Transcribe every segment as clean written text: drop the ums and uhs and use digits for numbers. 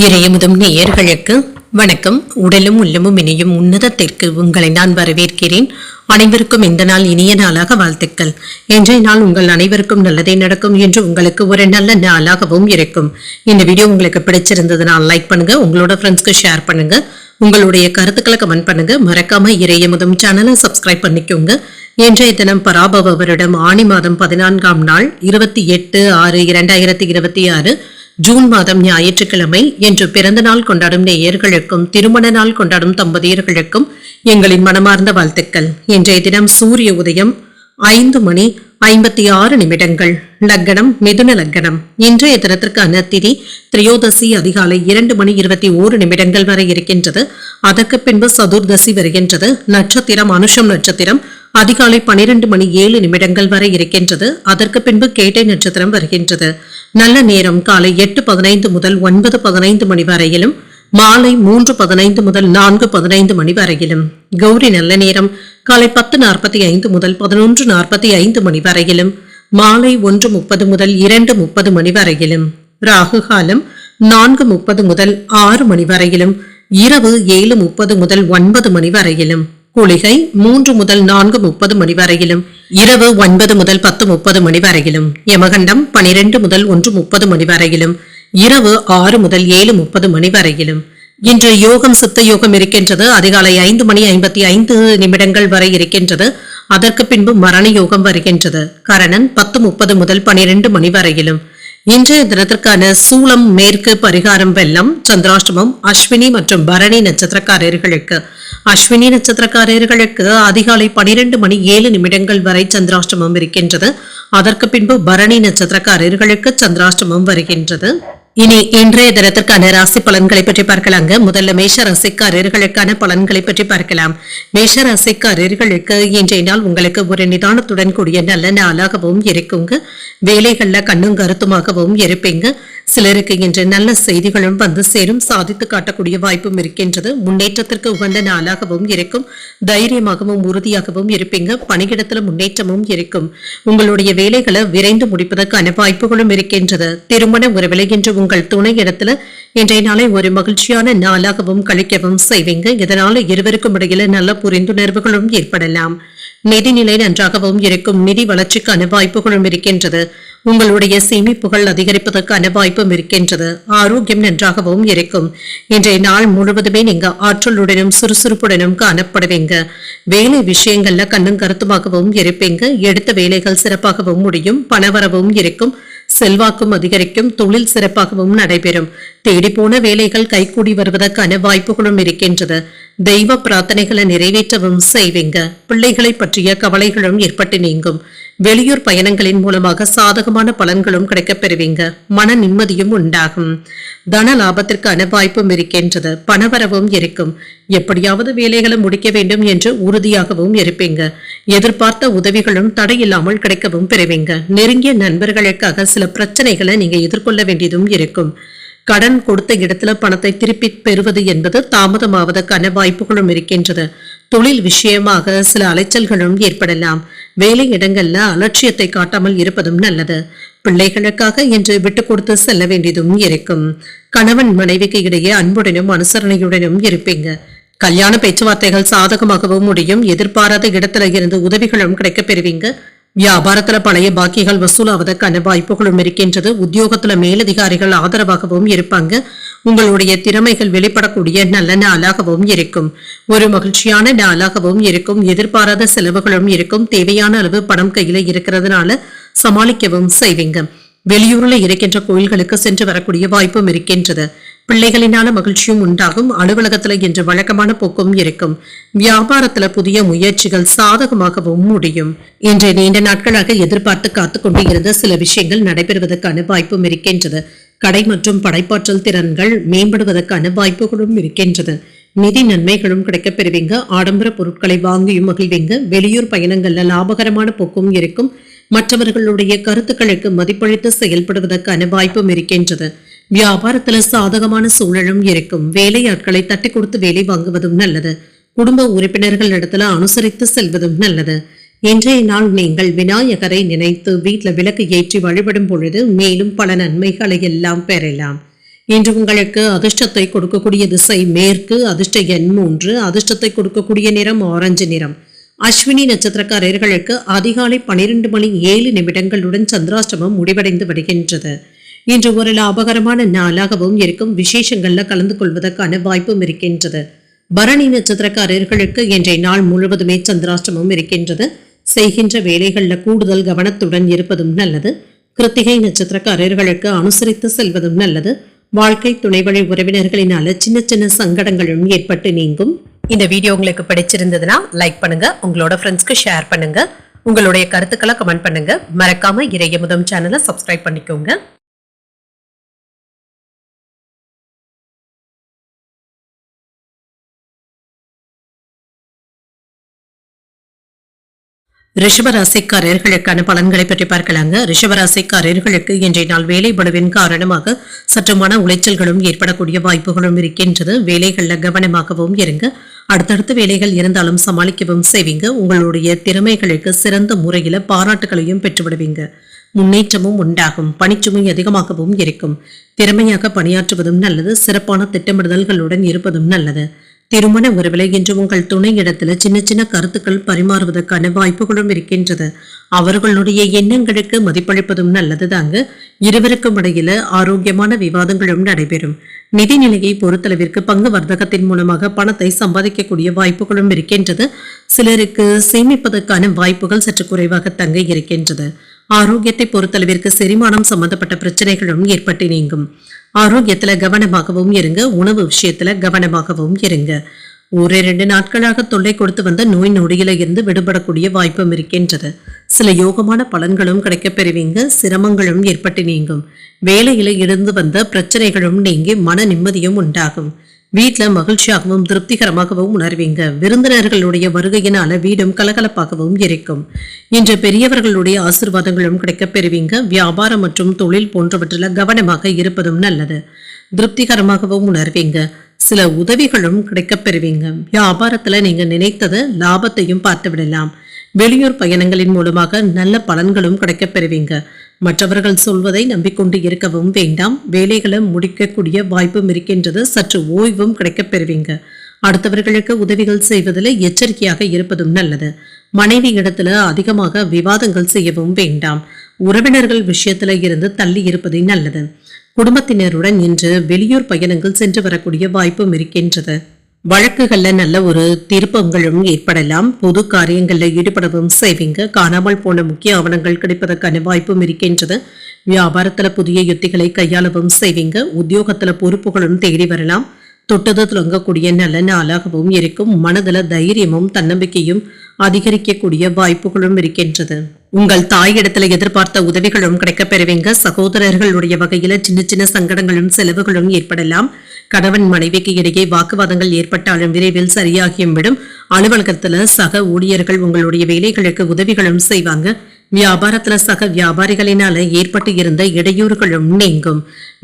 இறையமுதும் நேயர்களுக்கு வணக்கம். உடலும் உள்ளமும் இணையும் உன்னதத்திற்கு உங்களை நான் வரவேற்கிறேன். அனைவருக்கும் இந்த நாள் இனிய நாளாக வாழ்த்துக்கள். இன்றைய நாள் உங்கள் அனைவருக்கும் நல்லதே நடக்கும் என்று உங்களுக்கு ஒரு நல்ல நாளாகவும் இருக்கும். இந்த வீடியோ உங்களுக்கு பிடிச்சிருந்ததுனால் லைக் பண்ணுங்க, உங்களோட ஃப்ரெண்ட்ஸ்க்கு ஷேர் பண்ணுங்க, உங்களுடைய கருத்துக்களை கமெண்ட் பண்ணுங்க. மறக்காம இறையமுதும் சேனலை சப்ஸ்கிரைப் பண்ணிக்கோங்க. இன்றைய தினம் பராபவ வருடம் ஆணி மாதம் 14ஆம் நாள் 28/6/2026 ஜூன் மாதம் ஞாயிற்றுக்கிழமை என்று பிறந்த நாள் கொண்டாடும் நேயர்களுக்கும் திருமண நாள் கொண்டாடும் தம்பதியர்களுக்கும் எங்களின் மனமார்ந்த வாழ்த்துக்கள். இன்றைய தினம் சூரிய உதயம் 5:56 லக்னம் மிதுன லக்னம். இன்றைய தினத்திற்கான திதி திரையோதசி அதிகாலை 2:21 வரை இருக்கின்றது. அதற்கு பின்பு சதுர்தசி வருகின்றது. நட்சத்திரம் அனுஷம் நட்சத்திரம் அதிகாலை 12:07 வரை இருக்கின்றது. அதற்கு பின்பு கேட்டை நட்சத்திரம் வருகின்றது. நல்ல நேரம் காலை 8:15 முதல் 9:15 மணி வரையிலும், மாலை 3:15 முதல் 4:15 வரையிலும். கௌரி நல்ல நேரம் காலை 10:45 முதல் 11:45 மணி வரையிலும், மாலை 1:30 முதல் 2:30 வரையிலும். ராகு காலம் 4:30 முதல் 6 மணி வரையிலும், இரவு 7:30 முதல் 9 வரையிலும். குளிகை 3 முதல் 4:30 வரையிலும், இரவு 9 முதல் 10:30 வரையிலும். யமகண்டம் 12 முதல் 1:30 வரையிலும், இரவு 6 முதல் 7:30 வரையிலும். இன்று யோகம் சித்த யோகம் இருக்கின்றது. அதிகாலை 5:55 வரை இருக்கின்றது. அதற்கு பின்பு மரண யோகம் வருகின்றது. கரணன் 10:30 முதல் 12 வரையிலும். இன்றைய தினத்திற்கான சூலம் மேற்கு, பரிகாரம் வெள்ளம். சந்திராஷ்டமம் அஸ்வினி மற்றும் பரணி நட்சத்திரக்காரர்களுக்கு. அஸ்வினி நட்சத்திரக்காரர்களுக்கு அதிகாலை 12:07 வரை சந்திராஷ்டமம் இருக்கின்றது. அதற்கு பின்பு பரணி நட்சத்திரக்காரர்களுக்கு சந்திராஷ்டமம் வருகின்றது. இனி இன்றைய தினத்திற்கான ராசி பலன்களை பற்றி பார்க்கலாங்க. முதல்ல மேஷ ராசிக்காரர்களுக்கான பலன்களை பற்றி பார்க்கலாம். மேஷ ராசிக்காரர்களுக்கு இன்றைய நாள் உங்களுக்கு ஒரு நிதானத்துடன் கூடிய நல்ல நாளாகவும் இருக்குங்க. வேலைகள்ல கண்ணும் கருத்துமாகவும் இருப்பீங்க. சிலருக்கு இன்று நல்ல செய்திகளும் வந்து சேரும். சாதித்து காட்டக்கூடிய வாய்ப்பும் இருக்கின்றது. முன்னேற்றத்திற்கு உகந்த நாளாகவும் இருக்கும். தைரியமாகவும் உறுதியாகவும் இருப்பீங்க. பணியிடத்துல முன்னேற்றமும் இருக்கும். உங்களுடைய வேலைகளை விரைந்து முடிப்பதற்கான வாய்ப்புகளும் இருக்கின்றது. திருமண உறவில் இன்று உங்கள் துணை இடத்துல இன்றைய நாளை ஒரு மகிழ்ச்சியான நாளாகவும் கழிக்கவும் செய்வீங்க. இதனால இருவருக்கும் இடையில நல்ல புரிந்துணர்வுகளும் ஏற்படலாம். நிதிநிலை நன்றாகவும் இருக்கும். நிதி வளர்ச்சிக்கான வாய்ப்புகளும் இருக்கின்றது. உங்களுடைய சேமிப்புகள் அதிகரிப்பதற்கான வாய்ப்பும் இருக்கின்றது. ஆரோக்கியம் நன்றாகவும் இருக்கும். இன்றைய நாள் முழுவதுமே நீங்க ஆற்றலுடனும் சுறுசுறுப்புடனும் காணப்படுவீங்க. வேலை விஷயங்கள்ல கண்ணும் கருத்துமாகவும் இருப்பீங்க. எடுத்த வேலைகள் சிறப்பாகவும் முடியும். பணவரவும் இருக்கும். செல்வாக்கும் அதிகரிக்கும். தொழில் சிறப்பாகவும் நடைபெறும். தேடி போன வேலைகள் கைகூடி வருவதற்கான வாய்ப்புகளும் இருக்கின்றது. தெய்வ பிரார்த்தனைகளை நிறைவேற்றவும் செய்வீங்க. பிள்ளைகளை பற்றிய கவலைகளும் ஏற்பட்டு நீங்கும். வெளியூர் பயணங்களின் மூலமாக சாதகமான பலன்களும் கிடைக்கப் பெறுவீங்க. மன நிம்மதியும் உண்டாகும். தன லாபத்திற்கான வாய்ப்பும் இருக்கின்றது. பணவரவும் இருக்கும். எப்படியாவது வேலைகளை முடிக்க வேண்டும் என்று உறுதியாகவும் இருப்பீங்க. எதிர்பார்த்த உதவிகளும் தடையில்லாமல் கிடைக்கவும் பெறுவீங்க. நெருங்கிய நண்பர்களுக்காக சில பிரச்சனைகளை நீங்க எதிர்கொள்ள வேண்டியதும் இருக்கும். கடன் கொடுத்த இடத்துல பணத்தை திருப்பி பெறுவது என்பது தாமதமாவதற்கான வாய்ப்புகளும் இருக்கின்றது. தொழில் விஷயமாக சில அலைச்சல்களும் ஏற்படலாம். வேலை இடங்கள்ல அலட்சியத்தை காட்டாமல் இருப்பதும் நல்லது. பிள்ளைகளுக்காக இன்று விட்டு கொடுத்து செல்ல வேண்டியதும் இருக்கும். கணவன் மனைவிக்கு இடையே அன்புடனும் அனுசரணையுடனும் இருப்பீங்க. கல்யாண பேச்சுவார்த்தைகள் சாதகமாகவும் முடியும். எதிர்பாராத இடத்துல இருந்து உதவிகளும் கிடைக்கப் பெறுவீங்க. வியாபாரத்துல பழைய பாக்கிகள் வசூலாவதற்கான வாய்ப்புகளும் இருக்கின்றது. உத்தியோகத்துல மேலதிகாரிகள் ஆதரவாகவும் இருப்பாங்க. உங்களுடைய திறமைகள் வெளிப்படக்கூடிய நல்ல நாளாகவும் இருக்கும். ஒரு மகிழ்ச்சியான நாளாகவும் இருக்கும். எதிர்பாராத செலவுகளும் இருக்கும். தேவையான அளவு பணம் கையில இருக்கிறதுனால சமாளிக்கவும் செய்வீங்க. வெளியூர்ல இருக்கின்ற கோயில்களுக்கு சென்று வரக்கூடிய வாய்ப்பும் இருக்கின்றது. பிள்ளைகளினால மகிழ்ச்சியும் உண்டாகும். அலுவலகத்துல இன்று வழக்கமான போக்கும் இருக்கும். வியாபாரத்துல புதிய முயற்சிகள் சாதகமாகவும் முடியும். இன்று நீண்ட நாட்களாக எதிர்பார்த்து காத்து கொண்டு இருந்த சில விஷயங்கள் நடைபெறுவதற்கான வாய்ப்பும் இருக்கின்றது. கடை மற்றும் படைப்பாற்றல் திறன்கள் மேம்படுவதற்கான வாய்ப்புகளும் இருக்கின்றது. நிதி நன்மைகளும் கிடைக்கப் பெறுவீங்க. ஆடம்பர பொருட்களை வாங்கியும் மகிழ்வீங்க. வெளியூர் பயணங்கள்ல லாபகரமான போக்கும் இருக்கும். மற்றவர்களுடைய கருத்துக்களுக்கு மதிப்பளித்து செயல்படுவதற்கான வாய்ப்பும் இருக்கின்றது. வியாபாரத்துல சாதகமான சூழலும் இருக்கும். வேலையாட்களை தட்டி கொடுத்து வேலை வாங்குவதும் நல்லது. குடும்ப உறுப்பினர்கள் இடத்துல அனுசரித்து செல்வதும் நல்லது. இன்றைய நாள் நீங்கள் விநாயகரை நினைத்து வீட்டில் விளக்கு ஏற்றி வழிபடும் பொழுது மேலும் பல நன்மைகளை எல்லாம் பெறலாம். இன்று உங்களுக்கு அதிர்ஷ்டத்தை கொடுக்கக்கூடிய திசை மேற்கு, அதிர்ஷ்ட எண் 3, அதிர்ஷ்டத்தை கொடுக்கக்கூடிய நிறம் ஆரஞ்சு நிறம். அஸ்வினி நட்சத்திரக்காரர்களுக்கு அதிகாலை 12:07 சந்திராஷ்டமம் முடிவடைந்து வருகின்றது. இன்று ஒரு லாபகரமான நாளாகவும் இருக்கும். விசேஷங்கள்ல கலந்து கொள்வதற்கான வாய்ப்பும் இருக்கின்றது. பரணி நட்சத்திரக்காரர்களுக்கு இன்றைய நாள் முழுவதுமே சந்திராஷ்டமம் இருக்கின்றது. செய்கின்ற வேலைகள்ல கூடுதல் கவனத்துடன் இருப்பதும் நல்லது. கிருத்திகை நட்சத்திரக்காரர்களுக்கு அனுசரித்து செல்வதும் நல்லது. வாழ்க்கை துணை வழி உறவினர்களினால சின்ன சின்ன சங்கடங்களும் ஏற்பட்டு நீங்கும். இந்த வீடியோ உங்களுக்கு பிடிச்சிருந்ததுன்னா லைக் பண்ணுங்க, உங்களோட ஃப்ரெண்ட்ஸ்க்கு ஷேர் பண்ணுங்க, உங்களுடைய கருத்துக்களை கமெண்ட் பண்ணுங்க. மறக்காம இறையமுதம் சேனலை சப்ஸ்கிரைப் பண்ணிக்கோங்க. ரிஷபராசிக்காரர்களுக்கான பலன்களை பற்றி பார்க்கலாங்க. ரிஷபராசிக்காரர்களுக்கு இன்றைய நாள் வேலை பளுவின் காரணமாக சற்று மன உளைச்சல்களும் ஏற்படக்கூடிய வாய்ப்புகளும் இருக்கின்றது. வேலைகள்ல கவனமாகவும் இருங்க. அடுத்தடுத்த வேலைகள் இருந்தாலும் சமாளிக்கவும் செய்வீங்க. உங்களுடைய திறமைகளுக்கு சிறந்த முறையில பாராட்டுகளையும் பெற்றுவிடுவீங்க. முன்னேற்றமும் உண்டாகும். பணிச்சுமை அதிகமாகவும் இருக்கும். திறமையாக பணியாற்றுவதும் நல்லது. சிறப்பான திட்டமிடுதல்களுடன் இருப்பதும் நல்லது. திருமண உறவில் இன்று உங்கள் துணை இடத்துல சின்ன சின்ன கருத்துக்கள் பரிமாறுவதற்கான வாய்ப்புகளும் இருக்கின்றது. அவர்களுடைய எண்ணங்களுக்கு மதிப்பளிப்பதும் நல்லது தாங்க. இருவருக்கும் இடையில ஆரோக்கியமான விவாதங்களும் நடைபெறும். நிதிநிலையை பொறுத்தளவிற்கு பங்கு வர்த்தகத்தின் மூலமாக பணத்தை சம்பாதிக்கக்கூடிய வாய்ப்புகளும் இருக்கின்றது. சிலருக்கு சேமிப்பதற்கான வாய்ப்புகள் சற்று குறைவாக தங்க இருக்கின்றது. ஆரோக்கியத்தை பொறுத்தளவிற்கு செரிமானம் சம்பந்தப்பட்ட பிரச்சனைகளும் ஏற்பட்டு நீங்கும். ஆரோக்கியத்துல கவனமாகவும் இருங்க. உணவு விஷயத்துல கவனமாகவும் இருங்க. 1-2 நாட்களாக தொல்லை கொடுத்து வந்த நோய் நொடியில இருந்து விடுபடக்கூடிய வாய்ப்பும் இருக்கின்றது. சில யோகமான பலன்களும் கிடைக்கப் பெறுவீங்க. சிரமங்களும் ஏற்பட்டு நீங்கும். வேலையில இருந்து வந்த பிரச்சனைகளும் நீங்கி மன நிம்மதியும் உண்டாகும். வீட்டுல மகிழ்ச்சியாகவும் திருப்திகரமாகவும் உணர்வீங்க. விருந்தினர்களுடைய வருகையினால வீடும் கலகலப்பாகவும் இருக்கும். இன்று பெரியவர்களுடைய ஆசீர்வாதங்களும் கிடைக்கப் பெறுவீங்க. வியாபாரம் மற்றும் தொழில் போன்றவற்றில் கவனமாக இருப்பதும் நல்லது. திருப்திகரமாகவும் உணர்வீங்க. சில உதவிகளும் கிடைக்கப் பெறுவீங்க. வியாபாரத்துல நீங்க நினைத்தது லாபத்தையும் பார்த்து விடலாம். வெளியூர் பயணங்களின் மூலமாக நல்ல பலன்களும் கிடைக்கப் பெறுவீங்க. மற்றவர்கள் சொல்வதை நம்பிக்கொண்டு இருக்கவும் வேண்டாம். வேலைகளை முடிக்கக்கூடிய வாய்ப்பும் இருக்கின்றது. சற்று ஓய்வும் கிடைக்கப் பெறுவீங்க. அடுத்தவர்களுக்கு உதவிகள் செய்வதில் எச்சரிக்கையாக இருப்பதும் நல்லது. மனைவி இடத்துல அதிகமாக விவாதங்கள் செய்யவும் வேண்டாம். உறவினர்கள் விஷயத்துல இருந்து தள்ளி இருப்பதே நல்லது. குடும்பத்தினருடன் இன்று வெளியூர் பயணங்கள் சென்று வரக்கூடிய வாய்ப்பும் இருக்கின்றது. வழக்குகள்ல நல்ல ஒரு திருப்பங்களும் ஏற்படலாம். பொது காரியங்கள்ல ஈடுபடவும் செய்வீங்க. காணாமல் போன முக்கிய ஆவணங்கள் கிடைப்பதற்கான வாய்ப்பும் இருக்கின்றது. வியாபாரத்துல புதிய யுத்திகளை கையாளவும் செய்வீங்க. உத்தியோகத்துல பொறுப்புகளும் தேடி வரலாம். தொட்டது துளங்கக்கூடிய நல்ல நாளாகவும் இருக்கும். மனதுல தைரியமும் தன்னம்பிக்கையும் அதிகரிக்கக்கூடிய வாய்ப்புகளும் இருக்கின்றது. உங்கள் தாயிடத்துல எதிர்பார்த்த உதவிகளும் கிடைக்கப் பெறுவீங்க. சகோதரர்களுடைய வகையில சின்ன சின்ன சங்கடங்களும் செலவுகளும் ஏற்படலாம். கணவன் மனைவிக்கு இடையே வாக்குவாதங்கள் ஏற்பட்டாலும் விரைவில் சரியாகியும் விடும். அலுவலகத்துல சக ஊழியர்கள் உங்களுடைய வேலைகளுக்கு உதவிகளும் செய்வாங்க. வியாபாரத்துல சக வியாபாரிகளினால ஏற்பட்டு இருந்த இடையூறுகளும் நீங்கும்.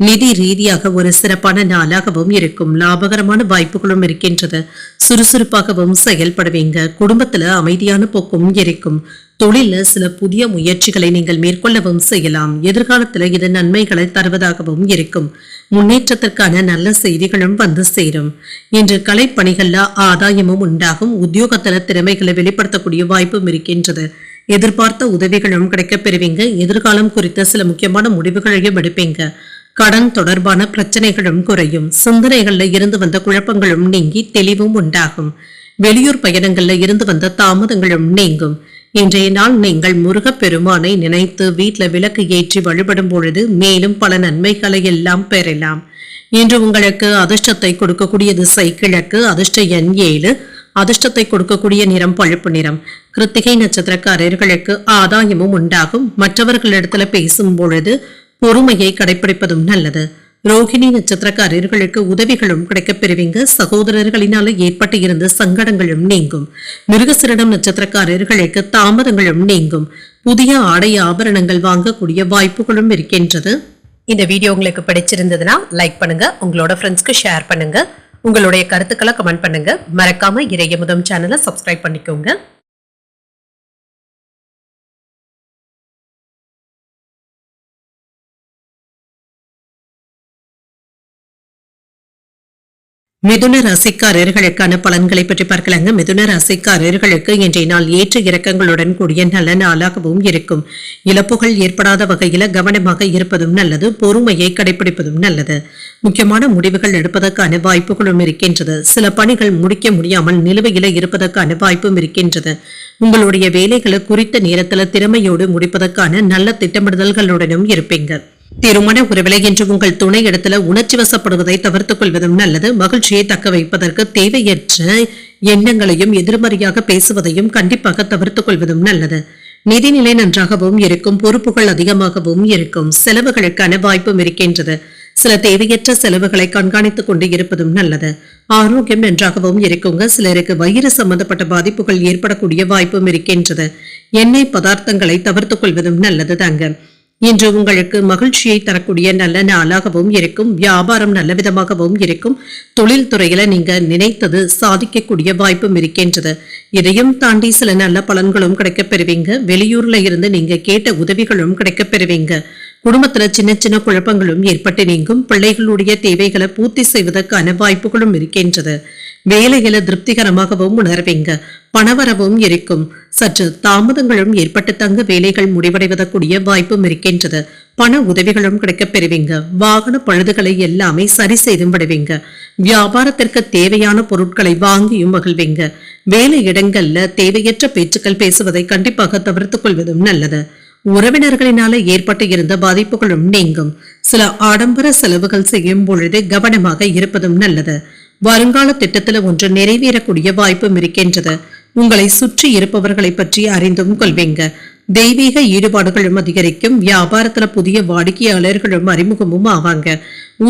நிதி ரீதியாக ஒரு சிறப்பான நாளாகவும் இருக்கும். லாபகரமான வாய்ப்புகளும் இருக்கின்றது. சுறுசுறுப்பாகவும் செயல்படுவீங்க. குடும்பத்துல அமைதியான போக்கும் இருக்கும். தொழில சில புதிய முயற்சிகளை நீங்கள் மேற்கொள்ளவும் செய்யலாம். எதிர்காலத்துல இது நன்மைகளை தருவதாகவும் இருக்கும். முன்னேற்றத்திற்கான நல்ல செய்திகளும் வந்து சேரும். இன்று கலைப்பணிகள்ல ஆதாயமும் உண்டாகும். உத்தியோகத்துல திறமைகளை வெளிப்படுத்தக்கூடிய வாய்ப்பும் இருக்கின்றது. எதிர்பார்த்த உதவிகளும் கிடைக்கப் பெறுவீங்க. எதிர்காலம் குறித்த சில முக்கியமான முடிவுகளையும் எடுப்பீங்க. கடன் தொடர்பான பிரச்சனைகளும் குறையும். சிந்தனைகள்ல இருந்து வந்த குழப்பங்களும் நீங்கி தெளிவும் உண்டாகும். வெளியூர் பயணங்கள்ல இருந்து வந்த தாமதங்களும் நீங்கும். இன்றைய நாள் நீங்கள் முருகப்பெருமானை நினைத்து வீட்டுல விளக்கு ஏற்றி வழிபடும் பொழுது மேலும் பல நன்மைகளை எல்லாம் பெறலாம். இன்று உங்களுக்கு அதிர்ஷ்டத்தை கொடுக்கக்கூடிய திசை கிழக்கு, அதிர்ஷ்ட எண் 7, அதிர்ஷ்டத்தை கொடுக்கக்கூடிய நிறம் பழுப்பு நிறம். கிருத்திகை நட்சத்திரக்காரர்களுக்கு ஆதாயமும் உண்டாகும். மற்றவர்களிடத்துல பேசும் பொழுது பொறுமையை கடைபிடிப்பதும் நல்லது. ரோகிணி நட்சத்திரக்காரர்களுக்கு உதவிகளும் கிடைக்கப் பெறுவீங்க. சகோதரர்களினால ஏற்பட்டு இருந்த சங்கடங்களும் நீங்கும். மிருகசிரிடம் நட்சத்திரக்காரர்களுக்கு தாமதங்களும் நீங்கும். புதிய ஆடை ஆபரணங்கள் வாங்கக்கூடிய வாய்ப்புகளும் இருக்கின்றது. இந்த வீடியோ உங்களுக்கு பிடிச்சிருந்ததுன்னா லைக் பண்ணுங்க, உங்களோட ஃப்ரெண்ட்ஸ்க்கு ஷேர் பண்ணுங்க, உங்களுடைய கருத்துக்களை கமெண்ட் பண்ணுங்க. மறக்காம இறையமுதம் சேனலை சப்ஸ்கிரைப் பண்ணிக்கோங்க. மிதுன ராசிக்காரர்களுக்கான பலன்களை பற்றி பார்க்கலாங்க. மிதுன ராசிக்காரர்களுக்கு இன்றைய நாள் ஏற்ற இறக்கங்களுடன் கூடிய நல்ல நாளாகவும் இருக்கும். இழப்புகள் ஏற்படாத வகையில கவனமாக இருப்பதும் நல்லது. பொறுமையை கடைபிடிப்பதும் நல்லது. முக்கியமான முடிவுகள் எடுப்பதற்கான வாய்ப்புகளும் இருக்கின்றது. சில பணிகள் முடிக்க முடியாமல் நிலுவையில இருப்பதற்கான வாய்ப்பும் இருக்கின்றது. உங்களுடைய வேலைகளை குறித்த நேரத்தில் திறமையோடு முடிப்பதற்கான நல்ல திட்டமிடுதல்களுடனும் இருப்பீங்க. திருமண உறவிலை என்று உங்கள் துணை இடத்துல உணர்ச்சி வசப்படுவதை தவிர்த்துக் கொள்வதும் நல்லது. மகிழ்ச்சியை தக்க வைப்பதற்கு தேவையற்ற எண்ணங்களையும் எதிர்மறையாக பேசுவதையும் கண்டிப்பாக தவிர்த்துக் கொள்வதும் நல்லது. நிதிநிலை நன்றாகவும் இருக்கும். பொறுப்புகள் அதிகமாகவும் இருக்கும். செலவுகளுக்கான வாய்ப்பும் இருக்கின்றது. சில தேவையற்ற செலவுகளை கண்காணித்துக் கொண்டு இருப்பதும் நல்லது. ஆரோக்கியம் நன்றாகவும் இருக்குங்க. சிலருக்கு வயிறு சம்பந்தப்பட்ட பாதிப்புகள் ஏற்படக்கூடிய வாய்ப்பும் இருக்கின்றது. எண்ணெய் பதார்த்தங்களை தவிர்த்துக் கொள்வதும் நல்லது தாங்க. இன்று உங்களுக்கு மகிழ்ச்சியை தரக்கூடிய நல்ல நாளாகவும் இருக்கும். வியாபாரம் நல்ல விதமாகவும் இருக்கும். தொழில் துறையில நீங்க நினைத்தது சாதிக்கக்கூடிய வாய்ப்பும் இருக்கின்றது. இதையும் தாண்டி சில நல்ல பலன்களும் கிடைக்கப் பெறுவீங்க. வெளியூர்ல இருந்து நீங்க கேட்ட உதவிகளும் கிடைக்கப் பெறுவீங்க. குடும்பத்துல சின்ன சின்ன குழப்பங்களும் ஏற்பட்டு நீங்கும். பிள்ளைகளுடைய தேவைகளை பூர்த்தி செய்வதற்கான வாய்ப்புகளும் இருக்கின்றது. வேலைகளை திருப்திகரமாகவும் உணர்வீங்க. பணவரவும் இருக்கும். சற்று தாமதங்களும் ஏற்பட்டு தங்க வேலைகள் முடிவடைவதற்குரிய வாய்ப்பும் இருக்கின்றது. பண உதவிகளும் கிடைக்கப் பெறுவீங்க. வாகன பழுதுகளை எல்லாமே சரி செய்தும் விடுவீங்க. வியாபாரத்திற்கு தேவையான பொருட்களை வாங்கியும் மகிழ்வீங்க. வேலை இடங்கள்ல தேவையற்ற பேச்சுக்கள் பேசுவதை கண்டிப்பாக தவிர்த்துக் கொள்வதும் நல்லது. உறவினர்களினால ஏற்பட்டு இருந்த பாதிப்புகளும் நீங்கும். சில ஆடம்பர செலவுகள் செய்யும் பொழுது கவனமாக இருப்பதும் நல்லது. வருங்கால திட்டத்துல ஒன்று நிறைவேறக்கூடிய வாய்ப்பும் இருக்கின்றது. உங்களை சுற்றி இருப்பவர்களை பற்றி அறிந்தும் கொள்வீங்க. தெய்வீக ஈடுபாடுகளும் அதிகரிக்கும். வியாபாரத்துல புதிய வாடிக்கையாளர்களும் அறிமுகமும் ஆவாங்க.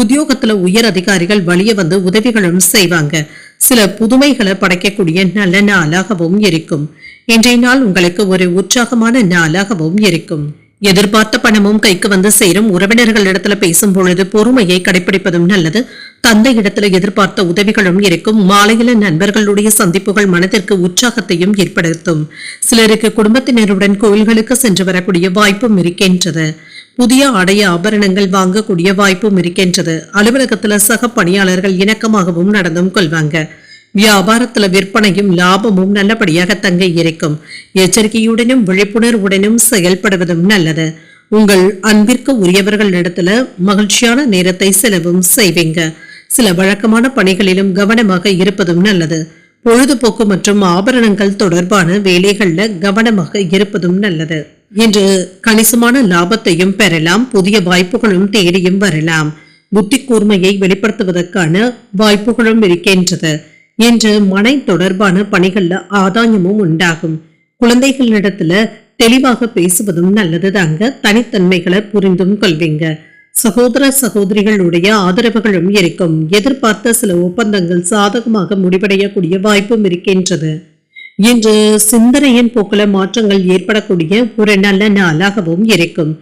உத்தியோகத்துல உயர் அதிகாரிகள் வழிய வந்து உதவிகளும் செய்வாங்க. சில புதுமைகளை படைக்கக்கூடிய நல்ல நாளாகவும் இருக்கும். இன்றைய நாள் உங்களுக்கு ஒரு உற்சாகமான நாளாகவும் இருக்கும். எதிர்பார்த்த பணமும் கைக்கு வந்து சேரும். உறவினர்கள் இடத்துல பேசும் பொழுது பொறுமையை கடைபிடிப்பதும் நல்லது. தந்தை இடத்துல எதிர்பார்த்த உதவிகளும் இருக்கும். மாலையில நண்பர்களுடைய சந்திப்புகள் மனதிற்கு உற்சாகத்தையும் ஏற்படுத்தும். சிலருக்கு குடும்பத்தினருடன் கோயில்களுக்கு சென்று வரக்கூடிய வாய்ப்பும் இருக்கின்றது. புதிய ஆடை ஆபரணங்கள் வாங்கக்கூடிய வாய்ப்பும் இருக்கின்றது. அலுவலகத்துல சக பணியாளர்கள் இணக்கமாகவும் நடந்தும் கொள்வாங்க. வியாபாரத்துல விற்பனையும் லாபமும் நல்லபடியாக தங்க இருக்கும். எச்சரிக்கையுடனும் விழிப்புணர்வுடனும் செயல்படுவதும் நல்லது. உங்கள் அன்பிற்கு உரியவர்கள் இடத்துல மகிழ்ச்சியான நேரத்தை செலவும் செய்வீங்க. சில வழக்கமான பணிகளிலும் கவனமாக இருப்பதும் நல்லது. பொழுதுபோக்கு மற்றும் ஆபரணங்கள் தொடர்பான வேலைகள்ல கவனமாக இருப்பதும் நல்லது. இன்று கணிசமான லாபத்தையும் பெறலாம். புதிய வாய்ப்புகளும் தேடியும் வரலாம். புத்தி கூர்மையை வெளிப்படுத்துவதற்கான வாய்ப்புகளும் இருக்கின்றது. இன்று மனை தொடர்பான பணிகள்ல ஆதாயமும் உண்டாகும். குழந்தைகளிடத்துல தெளிவாக பேசுவதும் நல்லது தாங்க. தனித்தன்மைகளை புரிந்தும் கொள்வீங்க. சகோதர சகோதரிகளுடைய ஆதரவுகளும் இருக்கும். எதிர்பார்த்த சில ஒப்பந்தங்கள் சாதகமாக முடிவடையக்கூடிய வாய்ப்பும் இருக்கின்றது. இன்று சிந்தனையின் போக்குல மாற்றங்கள் ஏற்படக்கூடிய ஒரு நல்ல நாளாகவும் இருக்கும்.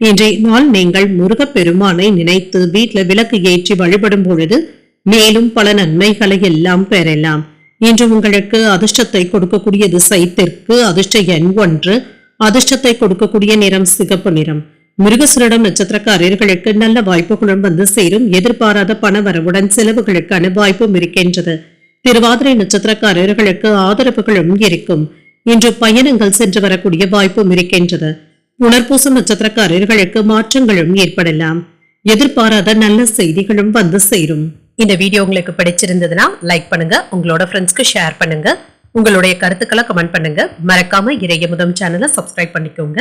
இன்றைய நாள் நீங்கள் முருகப்பெருமானை நினைத்து வீட்டுல விளக்கு ஏற்றி வழிபடும் பொழுது மேலும் பல நன்மைகளை எல்லாம் பெறலாம். இன்று உங்களுக்கு அதிர்ஷ்டத்தை கொடுக்கக்கூடிய திசை தெற்கு. அதிர்ஷ்ட எண் 1. அதிர்ஷ்டத்தை கொடுக்கக்கூடிய நிறம் சிகப்பு நிறம். மிருகசீரிடம் நட்சத்திரக்காரர்களுக்கு நல்ல வாய்ப்புகளும் வந்து சேரும். எதிர்பாராத பண வரவுடன் செலவுகளுக்கான வாய்ப்பும் இருக்கின்றது. திருவாதிரை நட்சத்திரக்காரர்களுக்கு ஆதரவுகளும் இருக்கும். இன்று பயணங்கள் சென்று வரக்கூடிய வாய்ப்பும் இருக்கின்றது. புனர்பூசம் நட்சத்திரக்காரர்களுக்கு மாற்றங்களும் ஏற்படலாம். எதிர்பாராத நல்ல செய்திகளும் வந்து சேரும். இந்த வீடியோ உங்களுக்கு பிடிச்சிருந்ததுன்னா லைக் பண்ணுங்க. உங்களோட ஃப்ரெண்ட்ஸ்க்கு ஷேர் பண்ணுங்க. உங்களுடைய கருத்துக்களை கமெண்ட் பண்ணுங்க. மறக்காம இறையமுதம் சேனலை சப்ஸ்கிரைப் பண்ணிக்கோங்க.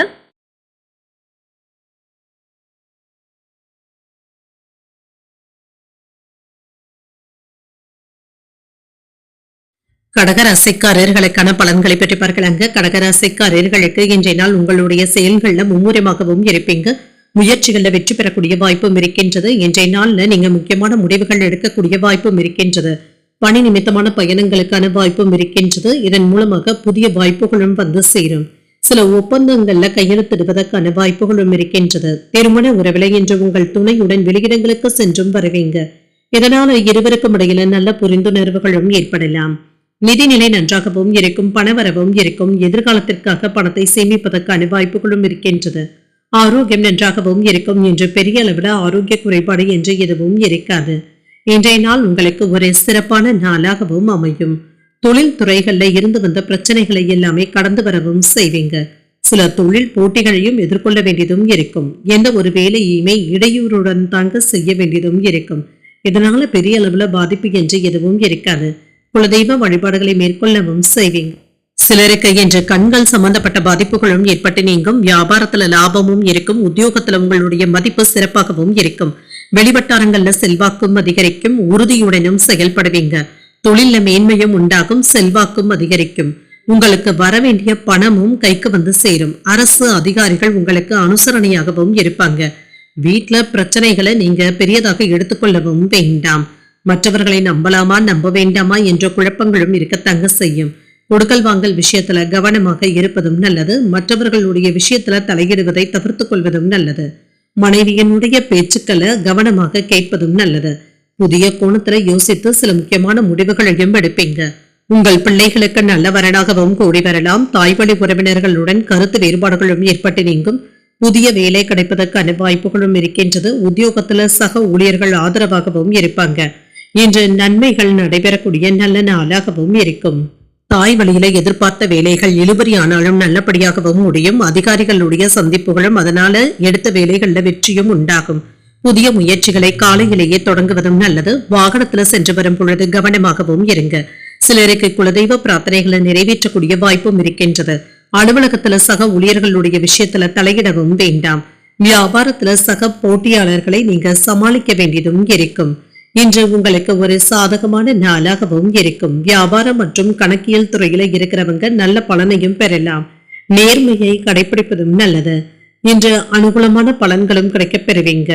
கடகராசிக்காரர்களுக்கான பலன்களை பற்றி பார்க்கலாங்க. கடகராசிக்காரர்களுக்கு இன்றைய நாள் உங்களுடைய செயல்கள்ல மும்முரமாகவும் இருப்பீங்க. முயற்சிகள்ல வெற்றி பெறக்கூடிய வாய்ப்பும் இருக்கின்றது. இன்றைய நாள்ல நீங்க முக்கியமான முடிவுகள் எடுக்கக்கூடிய வாய்ப்பும் இருக்கின்றது. பணி நிமித்தமான பயணங்களுக்கான வாய்ப்பும் இருக்கின்றது. இதன் மூலமாக புதிய வாய்ப்புகளும் வந்து சேரும். சில ஒப்பந்தங்கள்ல கையெழுத்திடுவதற்கான வாய்ப்புகளும் இருக்கின்றது. திருமண உறவிலை என்று உங்கள் துணையுடன் வெளியிடங்களுக்கு சென்றும் வருவீங்க. இதனால இருவருக்கும் இடையில நல்ல புரிந்துணர்வுகளும் ஏற்படலாம். நிதிநிலை நன்றாகவும் இருக்கும். பணவரவும் இருக்கும். எதிர்காலத்திற்காக பணத்தை சேமிப்பதற்கான வாய்ப்புகளும் இருக்கின்றது. ஆரோக்கியம் நன்றாகவும் இருக்கும். என்று பெரிய அளவில் ஆரோக்கிய குறைபாடு என்று எதுவும் இருக்காது. இன்றைய நாள் உங்களுக்கு ஒரு சிறப்பான நாளாகவும் அமையும். தொழில் துறைகள்ல இருந்து வந்த பிரச்சனைகளை எல்லாமே கடந்து வரவும் செய்வீங்க. சில தொழில் போட்டிகளையும் எதிர்கொள்ள வேண்டியதும் இருக்கும். எந்த ஒரு வேலையுமே இடையூறுடன் தாங்க செய்ய வேண்டியதும் இருக்கும். இதனால பெரிய அளவுல பாதிப்பு என்று எதுவும் இருக்காது. குலதெய்வ வழிபாடுகளை மேற்கொள்ளவும் செய்வீங்க. சிலருக்கு என்று கண்கள் சம்பந்தப்பட்ட பாதிப்புகளும் ஏற்பட்டு நீங்கும். வியாபாரத்துல லாபமும் இருக்கும். உத்தியோகத்துல உங்களுடைய மதிப்பு சிறப்பாகவும் இருக்கும். வெளிவட்டாரங்கள்ல செல்வாக்கும் அதிகரிக்கும். உறுதியுடனும் செயல்படுவீங்க. தொழில மேன்மையும் உண்டாகும். செல்வாக்கும் அதிகரிக்கும். உங்களுக்கு வரவேண்டிய பணமும் கைக்கு வந்து சேரும். அரசு அதிகாரிகள் உங்களுக்கு அனுசரணையாகவும் இருப்பாங்க. வீட்டுல பிரச்சனைகளை நீங்க பெரியதாக எடுத்துக்கொள்ளவும் வேண்டாம். மற்றவர்களை நம்பலாமா நம்ப வேண்டாமா என்ற குழப்பங்களும் இருக்கத்தாங்க செய்யும். கொடுக்கல் வாங்கல் விஷயத்துல கவனமாக இருப்பதும் நல்லது. மற்றவர்களுடைய விஷயத்துல தலையிடுவதை தவிர்த்துக் கொள்வதும் நல்லது. மனைவியினுடைய பேச்சுக்களை கவனமாக கேட்பதும் நல்லது. புதிய கோணத்துல யோசித்து சில முக்கியமான முடிவுகளையும் எடுப்பீங்க. உங்கள் பிள்ளைகளுக்கு நல்ல வரனாகவும் கூடி வரலாம். தாய்வழி உறவினர்களுடன் கருத்து வேறுபாடுகளும் ஏற்பட்டு நீங்கும். புதிய வேலை கிடைப்பதற்கான வாய்ப்புகளும் இருக்கின்றது. உத்தியோகத்துல சக ஊழியர்கள் ஆதரவாகவும் இருப்பாங்க. இன்று நன்மைகள் நடைபெறக்கூடிய நல்ல நாளாகவும் இருக்கும். தாய் வழியில எதிர்பார்த்த வேலைகள் இழுபறியானாலும் நல்லபடியாகவும் முடியும். அதிகாரிகளுடைய சந்திப்புகளும் அதனால எடுத்த வேலைகள்ல வெற்றியும் உண்டாகும். புதிய முயற்சிகளை காலையிலேயே தொடங்குவதும் நல்லது. வாகனத்துல சென்று வரும் பொழுது கவனமாகவும் இருங்க. சிலருக்கு குலதெய்வ பிரார்த்தனைகளை நிறைவேற்றக்கூடிய வாய்ப்பும் இருக்கின்றது. அலுவலகத்துல சக ஊழியர்களுடைய விஷயத்துல தலையிடவும் வேண்டாம். வியாபாரத்துல சக போட்டியாளர்களை நீங்க சமாளிக்க வேண்டியதும் இருக்கும். இன்று உங்களுக்கு ஒரு சாதகமான நாளாகவும் இருக்கும். வியாபாரம் மற்றும் கணக்கியல் துறையில இருக்கிறவங்க நல்ல பலனையும் பெறலாம். நேர்மையை கடைபிடிப்பதும் நல்லது. இன்று அனுகூலமான பலன்களும் கிடைக்கப் பெறுவீங்க.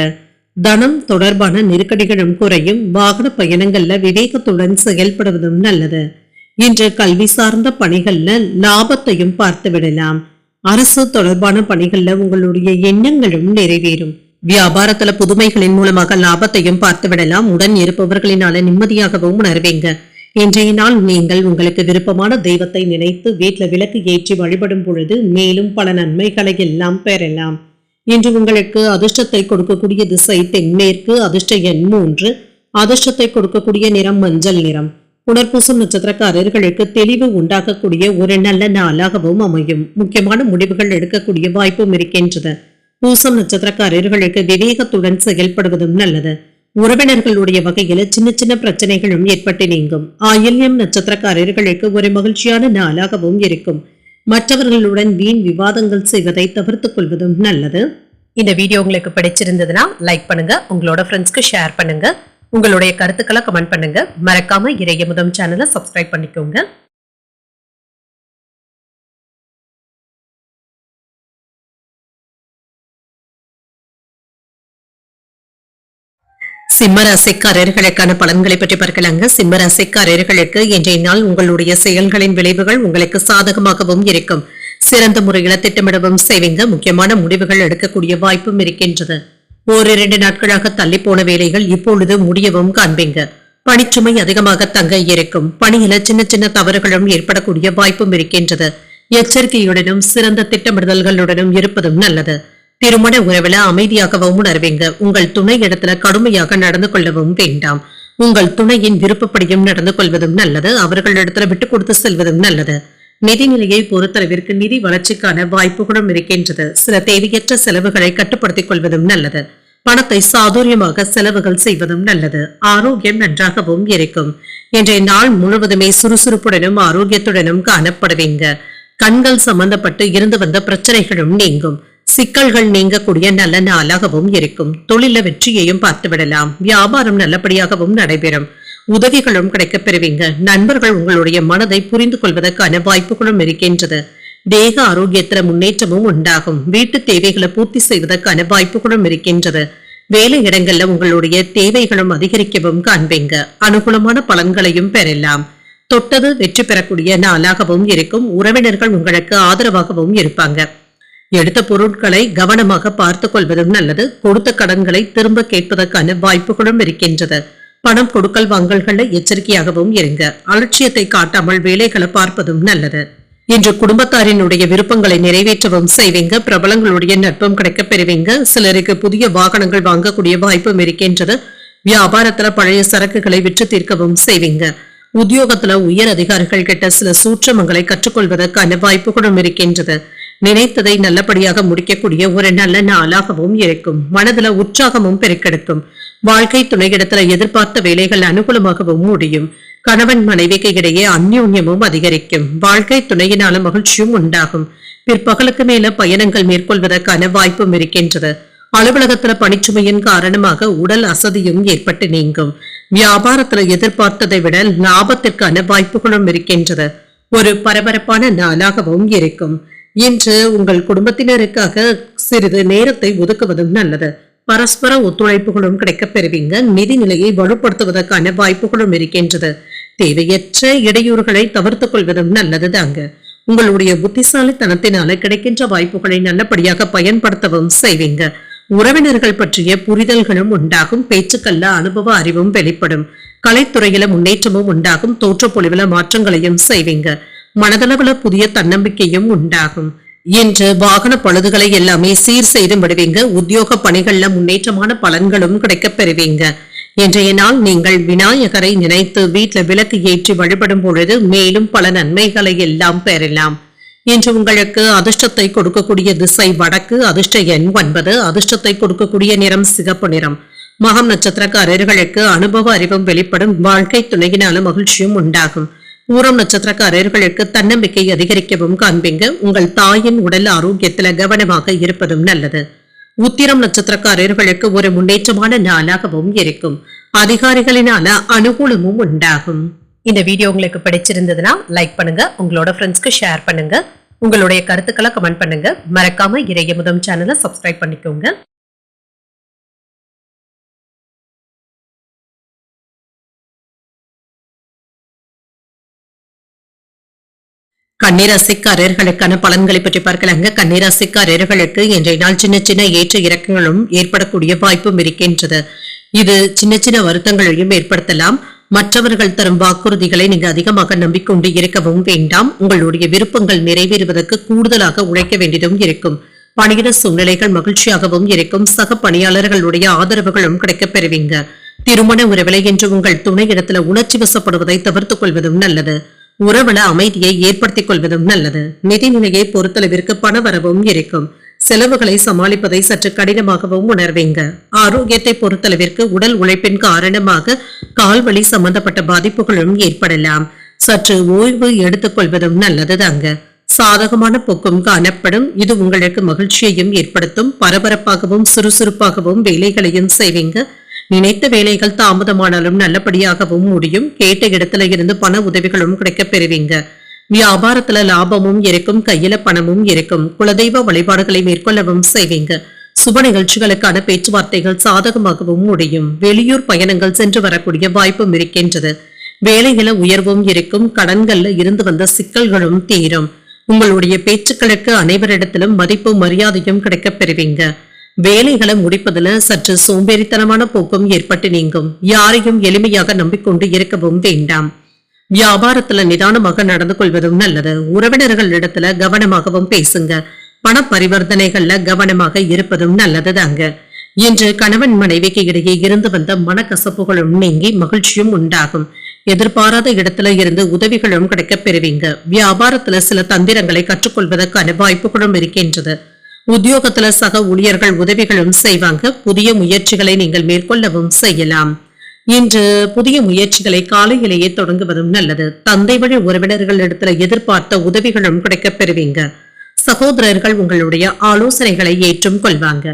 தனம் தொடர்பான நெருக்கடிகளும் குறையும். வாகன பயணங்கள்ல விவேகத்துடன் செயல்படுவதும் நல்லது. இன்று கல்வி சார்ந்த பணிகள்ல லாபத்தையும் பார்த்து விடலாம். அரசு தொடர்பான பணிகள்ல உங்களுடைய எண்ணங்களும் நிறைவேறும். வியாபாரத்துல புதுமைகளின் மூலமாக லாபத்தையும் பார்த்து விடலாம். உடன் இருப்பவர்களினால நிம்மதியாகவும் உணர்வீங்க. இன்றைய நாள் நீங்கள் உங்களுக்கு விருப்பமான தெய்வத்தை நினைத்து வீட்டுல விளக்கு ஏற்றி வழிபடும் பொழுது மேலும் பல நன்மைகளை எல்லாம் பெறலாம். இன்று உங்களுக்கு அதிர்ஷ்டத்தை கொடுக்கக்கூடிய திசை தென்மேற்கு. அதிர்ஷ்ட எண் 3. அதிர்ஷ்டத்தை கொடுக்கக்கூடிய நிறம் மஞ்சள் நிறம். புனர்பூசம் நட்சத்திரக்காரர்களுக்கு தெளிவு உண்டாக்கக்கூடிய ஒரு நல்ல நாளாகவும் அமையும். முக்கியமான முடிவுகள் எடுக்கக்கூடிய வாய்ப்பும் இருக்கின்றது. பூசம் நட்சத்திரக்காரர்களுக்கு விவேகத்துடன் செயல்படுவதும் நல்லது. உறவினர்களுடைய வகையில சின்ன சின்ன பிரச்சனைகளும் ஏற்பட்டு நீங்கும். ஆயில்யம் நட்சத்திரக்காரர்களுக்கு ஒரு மகிழ்ச்சியான நாளாகவும் இருக்கும். மற்றவர்களுடன் வீண் விவாதங்கள் செய்வதை தவிர்த்துக் கொள்வதும் நல்லது. இந்த வீடியோ உங்களுக்கு பிடிச்சிருந்ததுன்னா லைக் பண்ணுங்க. உங்களோட ஃப்ரெண்ட்ஸ்க்கு ஷேர் பண்ணுங்க. உங்களுடைய கருத்துக்களை கமெண்ட் பண்ணுங்க. மறக்காம இறையமுதம் சேனலை சப்ஸ்கிரைப் பண்ணிக்கோங்க. சிம்மராசிக்காரர்களுக்கான பலன்களை பற்றி பார்க்கலாங்க. சிம்மராசிக்காரர்களுக்கு இன்றைய நாள் உங்களுடைய செயல்களின் விளைவுகள் உங்களுக்கு சாதகமாகவும் இருக்கும். சிறந்த முறையில திட்டமிடவும் செய்வீங்க. முக்கியமான முடிவுகள் எடுக்கக்கூடிய வாய்ப்பும் இருக்கின்றது. 1-2 நாட்களாக தள்ளி போன வேலைகள் இப்பொழுது முடியவும் காண்பீங்க. பணிச்சுமை அதிகமாக தங்க இருக்கும். பணியில சின்ன சின்ன தவறுகளும் ஏற்படக்கூடிய வாய்ப்பும் இருக்கின்றது. எச்சரிக்கையுடனும் சிறந்த திட்டமிடுதல்களுடனும் இருப்பதும் நல்லது. திருமண உறவுல அமைதியாகவும் உணர்வீங்க. உங்கள் துணை இடத்துல கடுமையாக நடந்து கொள்ளவும் வேண்டாம். உங்கள் துணையின் விருப்பப்படியும் நடந்து கொள்வதும் நல்லது. அவர்களிடத்துல விட்டு கொடுத்து செல்வதும் நல்லது. நிதிநிலையை பொறுத்தளவிற்கு நிதி வளர்ச்சிக்கான வாய்ப்புகளும் இருக்கின்றது. சில தேவையற்ற செலவுகளை கட்டுப்படுத்திக் கொள்வதும் நல்லது. பணத்தை சாதுரியமாக செலவுகள் செய்வதும் நல்லது. ஆரோக்கியம் நன்றாகவும் இருக்கும். இன்றைய நாள் முழுவதுமே சுறுசுறுப்புடனும் ஆரோக்கியத்துடனும் காணப்படுவீங்க. கண்கள் சம்பந்தப்பட்டு இருந்து வந்த பிரச்சனைகளும் நீங்கும். சிக்கல்கள் நீங்கக்கூடிய நல்ல நாளாகவும் இருக்கும். தொழில வெற்றியையும் பார்த்து விடலாம். வியாபாரம் நல்லபடியாகவும் நடைபெறும். உதவிகளும் கிடைக்கப் பெறுவீங்க. நண்பர்கள் உங்களுடைய மனதை புரிந்து கொள்வதற்கான வாய்ப்புகளும் இருக்கின்றது. தேக ஆரோக்கியத்துல முன்னேற்றமும் உண்டாகும். வீட்டு தேவைகளை பூர்த்தி செய்வதற்கான வாய்ப்புகளும் இருக்கின்றது. வேலை இடங்கள்ல உங்களுடைய தேவைகளும் அதிகரிக்கவும் காண்பீங்க. அனுகூலமான பலன்களையும் பெறலாம். தொட்டது வெற்றி பெறக்கூடிய நாளாகவும் இருக்கும். உறவினர்கள் உங்களுக்கு ஆதரவாகவும் இருப்பாங்க. எடுத்த பொருட்களை கவனமாக பார்த்துக் கொள்வதும் நல்லது. கொடுத்த கடன்களை திரும்ப கேட்பதற்கான வாய்ப்புகளும் இருக்கின்றது. பணம் கொடுக்கல் வாங்கல்களை எச்சரிக்கையாகவும் இருங்க. அலட்சியத்தை காட்டாமல் வேலைகளை பார்ப்பதும் நல்லது. இன்று குடும்பத்தாரினுடைய விருப்பங்களை நிறைவேற்றவும் செய்வீங்க. பிரபலங்களுடைய நட்பும் கிடைக்கப் பெறுவீங்க. சிலருக்கு புதிய வாகனங்கள் வாங்கக்கூடிய வாய்ப்பும் இருக்கின்றது. வியாபாரத்துல பழைய சரக்குகளை விற்று தீர்க்கவும் செய்வீங்க. உத்தியோகத்துல உயர் அதிகாரிகள் கிட்ட சில சூட்சமங்களை கற்றுக்கொள்வதற்கான வாய்ப்புகளும் இருக்கின்றது. நினைத்ததை நல்லபடியாக முடிக்கக்கூடிய ஒரு நல்ல நாளாகவும் இருக்கும். மனதுல உற்சாகமும் பெருக்கெடுக்கும். வாழ்க்கை துணையிடத்துல எதிர்பார்த்த வேலைகள் அனுகூலமாகவும் முடியும். கணவன் மனைவிக்கு இடையே அந்யோன்யமும் அதிகரிக்கும். வாழ்க்கை துணையினால மகிழ்ச்சியும் உண்டாகும். பிற்பகலுக்கு மேல பயணங்கள் மேற்கொள்வதற்கான வாய்ப்பும் இருக்கின்றது. அலுவலகத்துல பணிச்சுமையின் காரணமாக உடல் அசதியும் ஏற்பட்டு நீங்கும். வியாபாரத்துல எதிர்பார்த்ததை விட லாபத்திற்கான வாய்ப்புகளும் இருக்கின்றது. ஒரு பரபரப்பான நாளாகவும் இருக்கும். இன்று உங்கள் குடும்பத்தினருக்காக சிறிது நேரத்தை ஒதுக்குவதும் நல்லது. பரஸ்பர ஒத்துழைப்புகளும் கிடைக்கப் பெறுவீங்க. நிதி நிலையை வலுப்படுத்துவதற்கான வாய்ப்புகளும் இருக்கின்றது. தேவையற்ற இடையூறுகளை தவிர்த்துக் கொள்வதும் நல்லதுதாங்க. உங்களுடைய புத்திசாலித்தனத்தினால கிடைக்கின்ற வாய்ப்புகளை நல்லபடியாக பயன்படுத்தவும் செய்வீங்க. உறவினர்கள் பற்றிய புரிதல்களும் உண்டாகும். பேச்சுக்கல்ல அனுபவ அறிவும் வெளிப்படும். கலைத்துறையில முன்னேற்றமும் உண்டாகும். தோற்றப்பொழிவுல மாற்றங்களையும் செய்வீங்க. மனதளவுல புதிய தன்னம்பிக்கையும் உண்டாகும். இன்று வாகன பழுதுகளை எல்லாமே சீர் செய்து விடுவீங்க. உத்தியோக பணிகள்ல முன்னேற்றமான பலன்களும் கிடைக்கப் பெறுவீங்க. இன்றைய நாள் நீங்கள் விநாயகரை நினைத்து வீட்டுல விளக்கு ஏற்றி வழிபடும் பொழுது மேலும் பல நன்மைகளை எல்லாம் பெறலாம். இன்று உங்களுக்கு அதிர்ஷ்டத்தை கொடுக்கக்கூடிய திசை வடக்கு. அதிர்ஷ்ட எண் 9. அதிர்ஷ்டத்தை கொடுக்கக்கூடிய நிறம் சிகப்பு நிறம். மகம் நட்சத்திரக்காரர்களுக்கு அனுபவ அறிவும் வெளிப்படும். வாழ்க்கை துணையினால மகிழ்ச்சியும் உண்டாகும். பூரம் நட்சத்திரக்காரர்களுக்கு தன்னம்பிக்கை அதிகரிக்கவும் காண்பீங்க. உங்கள் தாயின் உடல் ஆரோக்கியத்துல கவனமாக இருப்பதும் நல்லது. உத்திரம் நட்சத்திரக்காரர்களுக்கு ஒரு முன்னேற்றமான நாளாகவும் இருக்கும். அதிகாரிகளினால அனுகூலமும் உண்டாகும். இந்த வீடியோ உங்களுக்கு பிடிச்சிருந்ததுன்னா லைக் பண்ணுங்க. உங்களோட ஃப்ரெண்ட்ஸ்க்கு ஷேர் பண்ணுங்க. உங்களுடைய கருத்துக்களை கமெண்ட் பண்ணுங்க. மறக்காம இறையமுதம் சேனலை சப்ஸ்கிரைப் பண்ணிக்கோங்க. கன்னிராசிக்காரர்களுக்கான பலன்களை பற்றி பார்க்கலாங்க. கன்னிராசிக்காரர்களுக்கு இன்றைய நாள் சின்ன சின்ன ஏற்ற இறக்கங்களும் ஏற்படக்கூடிய வாய்ப்பும் இருக்கின்றது. இது சின்ன சின்ன வருத்தங்களையும் ஏற்படுத்தலாம். மற்றவர்கள் தரும் வாக்குறுதிகளை நீங்க அதிகமாக நம்பிக்கொண்டு இருக்கவும் வேண்டாம். உங்களுடைய விருப்பங்கள் நிறைவேறுவதற்கு கூடுதலாக உழைக்க வேண்டியதும் இருக்கும். பணியிட சூழ்நிலைகள் மகிழ்ச்சியாகவும் இருக்கும். சக பணியாளர்களுடைய ஆதரவுகளும் கிடைக்கப் பெறுவீங்க. திருமண உறவிலை என்று உங்கள் துணையிடத்துல உணர்ச்சி வசப்படுவதை தவிர்த்துக் கொள்வதும் நல்லது. உறவுல அமைதியை ஏற்படுத்திக் கொள்வதும் நல்லது. நிதிநிலையை பொறுத்தளவிற்கு பணவரவும் இருக்கும். செலவுகளை சமாளிப்பதை சற்று கடினமாகவும் உணர்வீங்க. ஆரோக்கியத்தை பொறுத்தளவிற்கு உடல் உழைப்பின் காரணமாக கால்வலி சம்பந்தப்பட்ட பாதிப்புகளும் ஏற்படலாம். சற்று ஓய்வு எடுத்துக் கொள்வதும் நல்லதுதாங்க. சாதகமான போக்கும் காணப்படும். இது உங்களுக்கு மகிழ்ச்சியையும் ஏற்படுத்தும். பரபரப்பாகவும் சுறுசுறுப்பாகவும் வேலைகளையும் செய்வீங்க. நினைத்த வேலைகள் தாமதமானாலும் நல்லபடியாகவும் முடியும். கேட்ட இடத்துல இருந்து பண உதவிகளும் கிடைக்கப் பெறுவீங்க. வியாபாரத்துல லாபமும் இருக்கும். கையில பணமும் இருக்கும். குலதெய்வ வழிபாடுகளை மேற்கொள்ளவும் செய்வீங்க. சுப நிகழ்ச்சிகளுக்கான பேச்சுவார்த்தைகள் சாதகமாகவும் முடியும். வெளியூர் பயணங்கள் சென்று வரக்கூடிய வாய்ப்பும் இருக்கின்றது. வேலையில உயர்வும் இருக்கும். கடன்கள்ல இருந்து வந்த சிக்கல்களும் தீரும். உங்களுடைய பேச்சுக்களுக்கு அனைவரிடத்திலும் மதிப்பும் மரியாதையும் கிடைக்கப் பெறுவீங்க. வேலைகளை முடிப்பதுல சற்று சோம்பேறித்தனமான போக்கும் ஏற்பட்டு நீங்கும். யாரையும் எளிமையாக நம்பிக்கொண்டு இருக்கவும் வேண்டாம். வியாபாரத்துல நிதானமாக நடந்து கொள்வதும் நல்லது. உறவினர்கள் இடத்துல கவனமாகவும் பேசுங்க. பண பரிவர்த்தனைகள்ல கவனமாக இருப்பதும் நல்லதுதாங்க. இன்று கணவன் மனைவிக்கு இடையே இருந்து வந்த மனக்கசப்புகளும் நீங்கி மகிழ்ச்சியும் உண்டாகும். எதிர்பாராத இடத்துல இருந்து உதவிகளும் கிடைக்கப் பெறுவீங்க. வியாபாரத்துல சில தந்திரங்களை கற்றுக்கொள்வதற்கான வாய்ப்புகளும் இருக்கின்றது. உத்தியோகத்துல சக ஊழியர்கள் உதவிகளும் செய்வாங்க. புதிய முயற்சிகளை நீங்கள் மேற்கொள்ளவும் செய்யலாம். இன்று புதிய முயற்சிகளை காலையிலேயே தொடங்குவதும் நல்லது. தந்தை வழி உறவினர்கள் இடத்துல எதிர்பார்த்த உதவிகளும் கிடைக்கப் பெறுவீங்க. சகோதரர்கள் உங்களுடைய ஆலோசனைகளை ஏற்றும் கொள்வாங்க.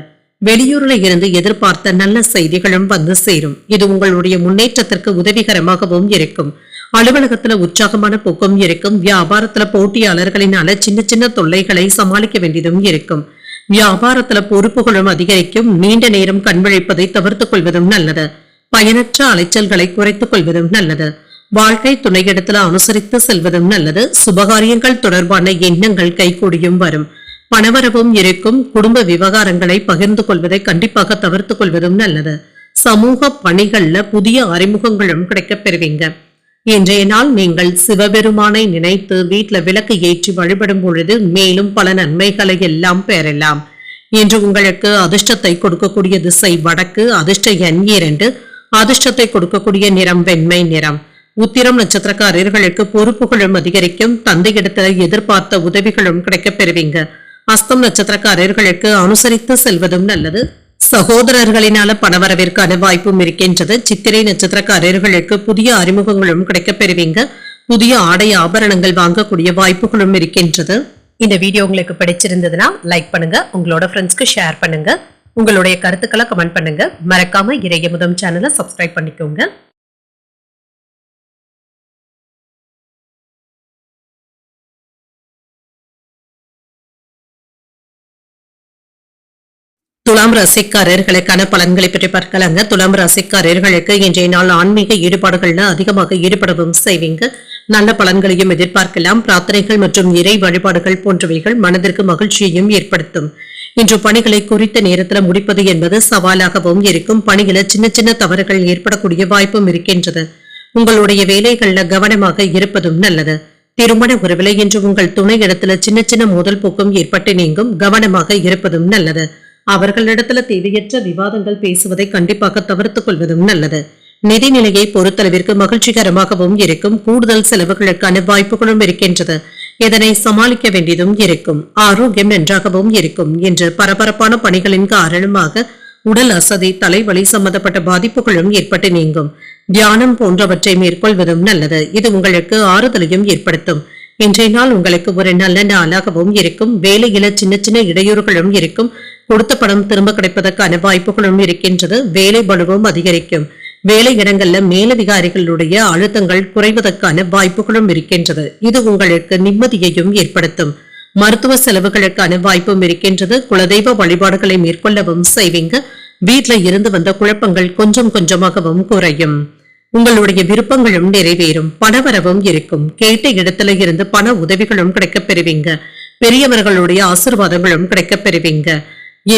வெளியூர்ல இருந்து எதிர்பார்த்த நல்ல செய்திகளும் வந்து சேரும். இது உங்களுடைய முன்னேற்றத்திற்கு உதவிகரமாகவும் இருக்கும். அலுவலகத்துல உற்சாகமான போக்கும் இருக்கும். வியாபாரத்துல போட்டியாளர்களினால சின்ன சின்ன தொல்லைகளை சமாளிக்க வேண்டியதும் இருக்கும். வியாபாரத்துல பொறுப்புகளும் அதிகரிக்கும். நீண்ட நேரம் கண்விழிப்பதை தவிர்த்துக் கொள்வதும் நல்லது. பயனற்ற அலைச்சல்களை குறைத்துக் கொள்வதும் நல்லது. வாழ்க்கை துணையிடத்துல அனுசரித்து செல்வதும் நல்லது. சுபகாரியங்கள் தொடர்பான எண்ணங்கள் கைகூடியும் வரும். பணவரவும் இருக்கும். குடும்ப விவகாரங்களை பகிர்ந்து கொள்வதை கண்டிப்பாக தவிர்த்துக் கொள்வதும் நல்லது. சமூக பணிகள்ல புதிய அறிமுகங்களும் கிடைக்கப் பெறுவீங்க. இன்றைய நாள் நீங்கள் சிவபெருமானை நினைத்து வீட்டுல விளக்கு ஏற்றி வழிபடும் பொழுது மேலும் பல நன்மைகளை எல்லாம் பெறலாம். இன்று உங்களுக்கு அதிர்ஷ்டத்தை கொடுக்கக்கூடிய திசை வடக்கு. அதிர்ஷ்ட எண் 2. அதிர்ஷ்டத்தை கொடுக்கக்கூடிய நிறம் வெண்மை நிறம். உத்திரம் நட்சத்திரக்காரர்களுக்கு பொறுப்புகளும் அதிகரிக்கும். தந்தையிடத்துல எதிர்பார்த்த உதவிகளும் கிடைக்கப் பெறுவீங்க. அஸ்தம் நட்சத்திரக்காரர்களுக்கு அனுசரித்து செல்வதும் நல்லது. சகோதரர்களினால பணவரவிற்கான வாய்ப்பும் இருக்கின்றது. சித்திரை நட்சத்திரக்காரர்களுக்கு புதிய அறிமுகங்களும் கிடைக்கப் பெறுவீங்க. புதிய ஆடை ஆபரணங்கள் வாங்கக்கூடிய வாய்ப்புகளும் இருக்கின்றது. இந்த வீடியோ உங்களுக்கு பிடிச்சிருந்ததுன்னா லைக் பண்ணுங்க, உங்களோட ஃப்ரெண்ட்ஸ்க்கு ஷேர் பண்ணுங்க, உங்களுடைய கருத்துக்களை கமெண்ட் பண்ணுங்க. மறக்காம இறையமுதம் சேனலை சப்ஸ்கிரைப் பண்ணிக்கோங்க. துலாம் ராசிக்காரர்களுக்கான பலன்களை பற்றி பார்க்கலாங்க. துலாம் ராசிக்காரர்களுக்கு இன்றைய நாள் ஆன்மீக ஈடுபாடுகள்ல அதிகமாக ஈடுபடவும் செய்வீங்க. நல்ல பலன்களையும் எதிர்பார்க்கலாம். பிரார்த்தனைகள் மற்றும் இறை வழிபாடுகள் போன்றவைகள் மனதிற்கு மகிழ்ச்சியையும் ஏற்படுத்தும். இன்று பணிகளை குறித்த நேரத்தில் முடிப்பது என்பது சவாலாகவும் இருக்கும். பணிகளை சின்ன சின்ன தவறுகள் ஏற்படக்கூடிய வாய்ப்பும் இருக்கின்றது. உங்களுடைய வேலைகள்ல கவனமாக இருப்பதும் நல்லது. திருமண உறவில இன்று உங்கள் துணை இடத்துல சின்ன சின்ன மோதல் போக்கும் ஏற்பட்டு நீங்கும். கவனமாக இருப்பதும் நல்லது. அவர்களிடத்துல தேவையற்ற விவாதங்கள் பேசுவதை கண்டிப்பாக தவிர்த்துக் கொள்வதும் நல்லது. நிதிநிலையை பொறுத்தளவிற்கு மகிழ்ச்சிகரமாகவும் இருக்கும். கூடுதல் செலவுகளுக்கான வாய்ப்புகளும் இருக்கின்றது. இதனை சமாளிக்க வேண்டியதும் இருக்கும். ஆரோக்கியம் நன்றாகவும் இருக்கும். என்று பரபரப்பான பணிகளின் காரணமாக உடல் அசதி, தலைவலி சம்பந்தப்பட்ட பாதிப்புகளும் ஏற்பட்டு நீங்கும். தியானம் போன்றவற்றை மேற்கொள்வதும் நல்லது. இது உங்களுக்கு ஆறுதலையும் ஏற்படுத்தும். இன்றைய நாள் உங்களுக்கு ஒரு நல்ல நாளாகவும் இருக்கும். வேலையில சின்ன சின்ன இடையூறுகளும் இருக்கும். கொடுத்த பணம் திரும்ப கிடைப்பதற்கான வாய்ப்புகளும் இருக்கின்றது. வேலை பளுவும் அதிகரிக்கும். வேலை இடங்கள்ல மேலதிகாரிகளுடைய அழுத்தங்கள் குறைவதற்கான வாய்ப்புகளும் இருக்கின்றது. இது உங்களுக்கு நிம்மதியையும் ஏற்படுத்தும். மருத்துவ செலவுகளுக்கான வாய்ப்பும் இருக்கின்றது. குலதெய்வ வழிபாடுகளை மேற்கொள்ளவும் செய்வீங்க. வீட்டுல இருந்து வந்த குழப்பங்கள் கொஞ்சம் கொஞ்சமாகவும் குறையும். உங்களுடைய விருப்பங்களும் நிறைவேறும். பணவரவும் இருக்கும். கேட்ட இடத்துல இருந்து பண உதவிகளும் கிடைக்கப் பெறுவீங்க. பெரியவர்களுடைய ஆசீர்வாதங்களும் கிடைக்கப் பெறுவீங்க.